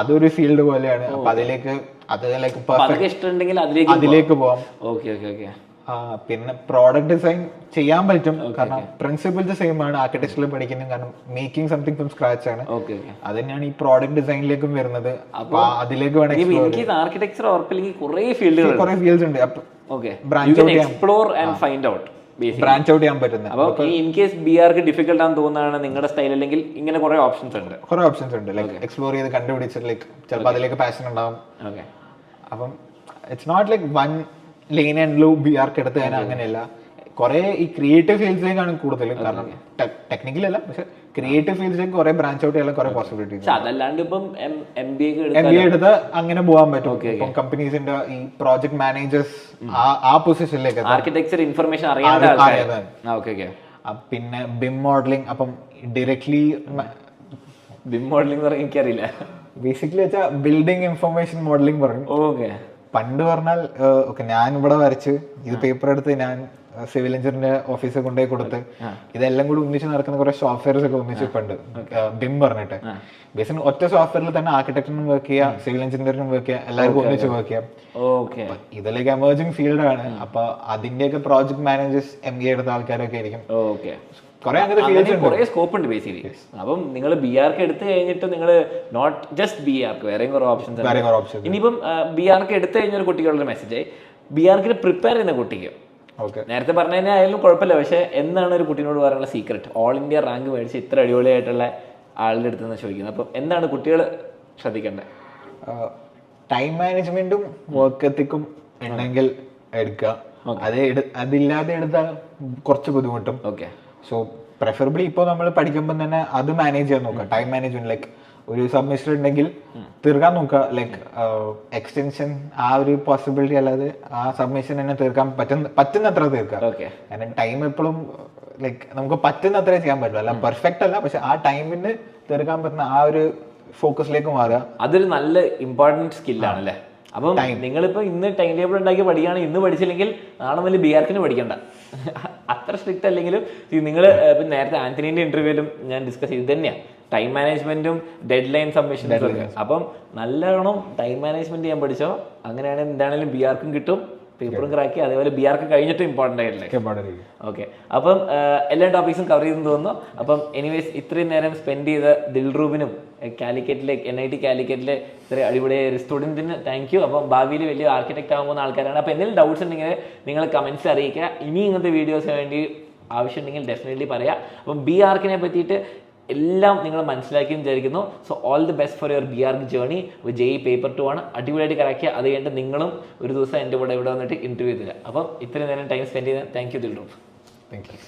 അതൊരു ഫീൽഡ് പോലെയാണ്. അപ്പൊ അതിലേക്ക് അതിലേക്ക് പോവാം. പിന്നെ പ്രോഡക്റ്റ് ഡിസൈൻ ചെയ്യാൻ പറ്റും, കാരണം പ്രിൻസിപ്പിൾസ് സെയിം ആണ് ആർക്കിടെക്ചറിൽ പഠിക്കുന്നത്. കാരണം മേക്കിംഗ് സംതിങ് ഫ്രം സ്ക്രാച്ച് ആണ്. അത് തന്നെയാണ് ഈ പ്രോഡക്റ്റ് ഡിസൈനിലേക്കും വരുന്നത്. അപ്പൊ അതിലേക്ക് വേണമെങ്കിൽ ആർക്കിടെക്ചർ കുറെ ഫീൽഡ്സ് ഉണ്ട്. ബ്രാഞ്ച് ഔട്ട് ചെയ്യാൻ പറ്റുന്നത്. അപ്പോൾ in case B arc difficult ആണെന്ന് തോന്നുന്നതാണ് നിങ്ങളുടെ സ്റ്റൈൽ, അല്ലെങ്കിൽ ഇങ്ങനെ കുറെ ഓപ്ഷൻസ് ഉണ്ട്. ലൈക്ക് എക്സ്പ്ലോർ ചെയ്ത് കണ്ടുപിടിച്ചിട്ട് ലൈക്ക് ചിലപ്പോൾ അതിലേക്ക് പാഷൻ ഉണ്ടാവും. അപ്പം it's not like one lane and blue B arch എടുത്ത് കഴിഞ്ഞാൽ അങ്ങനെയല്ല. കുറെ ഈ ക്രിയേറ്റീവ് ഫീൽഡ്സിലേക്കാണ് കൂടുതലും. കാരണം ടെക്നിക്കൽ അല്ല, പക്ഷെ ക്രിയേറ്റീവ് ഫീൽഡ്സിലേക്ക് കുറെ ബ്രാഞ്ച് ഔട്ട് ചെയ്യാൻ കുറെ പോസിബിലിറ്റീസ്. അതല്ലാണ്ട് ഇപ്പം MBA എടുത്ത് അങ്ങനെ പോകാൻ പറ്റും. ഇപ്പം കമ്പനീസിന്റെ ഈ പ്രോജക്ട് മാനേജേഴ്സ് ആ പൊസിഷനിലേക്ക് ആർക്കിടെക്ചർ ഇൻഫർമേഷൻ പിന്നെ BIM മോഡലിംഗ്. അപ്പം ഡയറക്ട്ലി BIM മോഡലിംഗ് എനിക്കറിയില്ല. ബേസിക്കലി വെച്ചാൽ ബിൽഡിംഗ് ഇൻഫർമേഷൻ മോഡലിംഗ് പറയും. പണ്ട് പറഞ്ഞാൽ ഞാൻ ഇവിടെ വരച്ച് ഇത് പേപ്പർ എടുത്ത് ഞാൻ സിവിൽ എഞ്ചിനീയറിന്റെ ഓഫീസിൽ കൊണ്ടുപോയി കൊടുത്ത് ഇതെല്ലാം കൂടി ഒന്നിച്ച് നടക്കുന്ന കുറെ സോഫ്റ്റ്വെയർസ് ഒക്കെ ഒന്നിച്ച് ഇപ്പൊ ഉണ്ട്. BIM പറഞ്ഞിട്ട് ബേസിക്കലി ഒറ്റ സോഫ്റ്റ്വെയറിൽ തന്നെ ആർക്കിടെക്ചറിനും വർക്ക് ചെയ്യാം, സിവിൽ എഞ്ചിനീയറിനും വർക്ക് ചെയ്യാം, എല്ലാവർക്കും ഒന്നിച്ച് വർക്ക് ചെയ്യാം. ഇതിലേക്ക് എമർജിംഗ് ഫീൽഡ് ആണ്. അപ്പൊ അതിന്റെയൊക്കെ പ്രോജക്ട് മാനേജേഴ്സ് MBA എടുത്ത ആൾക്കാരൊക്കെ ആയിരിക്കും. കുറെ സ്കോപ്പ് ഉണ്ട് ബേസിക്കലി. അപ്പം നിങ്ങൾ ബി ആർക്ക് എടുത്തു കഴിഞ്ഞിട്ട് നിങ്ങൾ നോട്ട് ജസ്റ്റ് ബി ആർക്ക്, വേറെയും കുറെ ഓപ്ഷൻസ്. ഇനിയിപ്പം ബി ആർക്ക് എടുത്തു കഴിഞ്ഞ ഒരു കുട്ടികളുടെ മെസ്സേജ്, ബി ആർക്കിന് പ്രിപ്പയർ ചെയ്യുന്ന കുട്ടിക്ക് നേരത്തെ പറഞ്ഞു കഴിഞ്ഞാൽ ആയാലും കുഴപ്പമില്ല, പക്ഷെ എന്താണ് ഒരു കുട്ടീനോട് പറയാനുള്ള സീക്രട്ട്? ഓൾ ഇന്ത്യ റാങ്ക് മേടിച്ച് ഇത്ര അടിപൊളിയായിട്ടുള്ള ആളുടെ അടുത്ത് നിന്ന് ചോദിക്കുന്നത്. അപ്പം എന്താണ് കുട്ടികൾ ശ്രദ്ധിക്കേണ്ടത്? ടൈം മാനേജ്മെന്റും വർക്ക് എത്തിക്കും ഉണ്ടെങ്കിൽ എടുക്കുക. അതില്ലാതെ എടുത്താൽ കുറച്ച് ബുദ്ധിമുട്ടും. സോ പ്രെഫറബിളി ഇപ്പോൾ നമ്മൾ പഠിക്കുമ്പോൾ തന്നെ അത് മാനേജ് ചെയ്യാൻ നോക്കുക. ടൈം മാനേജ്മെന്റ് ലൈക്ക് ഒരു സബ്മിഷൻ ഉണ്ടെങ്കിൽ തീർക്കാൻ നോക്കുക. ലൈക്ക് എക്സ്റ്റൻഷൻ ആ ഒരു പോസിബിലിറ്റി അല്ലാതെ ആ സബ്മിഷൻ തന്നെ തീർക്കാൻ പറ്റുന്നത്ര തീർക്കുക. കാരണം ടൈം എപ്പോഴും ലൈക്ക് നമുക്ക് പറ്റുന്നത്രേ ചെയ്യാൻ പറ്റില്ല. അല്ല പെർഫെക്റ്റ് അല്ല, പക്ഷെ ആ ടൈമിന് തീർക്കാൻ പറ്റുന്ന ആ ഒരു ഫോക്കസിലേക്ക് മാറുക. അതൊരു നല്ല ഇമ്പോർട്ടൻറ്റ് സ്കില്ലാണ് അല്ലേ? അപ്പം നിങ്ങളിപ്പോൾ ഇന്ന് ടൈം ടേബിൾ ഉണ്ടാക്കി പഠിക്കുകയാണ്, ഇന്ന് പഠിച്ചില്ലെങ്കിൽ നാളെ മുതൽ ബി ആർക്കിന് പഠിക്കണ്ട. അത്ര സ്ട്രിക്റ്റ് അല്ലെങ്കിലും നിങ്ങൾ ഇപ്പം നേരത്തെ ആന്റണീൻ്റെ ഇന്റർവ്യൂവിലും ഞാൻ ഡിസ്കസ് ചെയ്ത് തന്നെയാണ് ടൈം മാനേജ്മെന്റും ഡെഡ് ലൈൻ സബ്മിഷൻസും ഒക്കെ. അപ്പം നല്ലോണം ടൈം മാനേജ്മെന്റ് ചെയ്യാൻ പഠിച്ചോ, അങ്ങനെയാണെങ്കിൽ എന്താണെങ്കിലും ബി ആർക്കും കിട്ടും, പേപ്പറും ക്രാക്കി. അതേപോലെ ബി ആർക്ക് കഴിഞ്ഞിട്ട് ഇമ്പോർട്ടൻ്റ് ആയില്ലേ? ഓക്കെ. അപ്പം എല്ലാ ടോപ്പിക്സും കവർ ചെയ്തെന്ന് തോന്നുന്നു. അപ്പം എനിവേസ് ഇത്രയും നേരം സ്പെൻഡ് ചെയ്ത ദിൽറൂബിനും കാലിക്കറ്റിലെ NIT കാലിക്കറ്റിലെ ഇത്രയും അടിപൊളിയായ ഒരു സ്റ്റുഡൻറ്റിന് താങ്ക് യു. അപ്പം ഭാവിയിൽ വലിയ ആർക്കിടെക്ട് ആകാൻ പോകുന്ന ആൾക്കാരാണ്. അപ്പോൾ എന്തെങ്കിലും ഡൗട്ട്സ് ഉണ്ടെങ്കിൽ നിങ്ങൾ കമൻറ്റ്സ് അറിയിക്കുക. ഇനി ഇങ്ങനത്തെ വീഡിയോസിന് വേണ്ടി ആവശ്യമുണ്ടെങ്കിൽ ഡെഫിനറ്റ്ലി പറയാം. അപ്പം ബി ആർക്കിനെ പറ്റിയിട്ട് എല്ലാം നിങ്ങൾ മനസ്സിലാക്കി വിചാരിക്കുന്നു. So all the best for your B arc journey. JEE paper 2 ആണ്, അടിപൊളിയായിട്ട് കറക്റ്റ്. അത് കഴിഞ്ഞിട്ട് നിങ്ങളും ഒരു ദിവസം എൻ്റെ കൂടെ ഇവിടെ വന്നിട്ട് ഇൻ്റർവ്യൂ തരിക. അപ്പം ഇത്രയും നേരം ടൈം സ്പെൻഡ് ചെയ്താൽ thank you Dilroof. Thank U.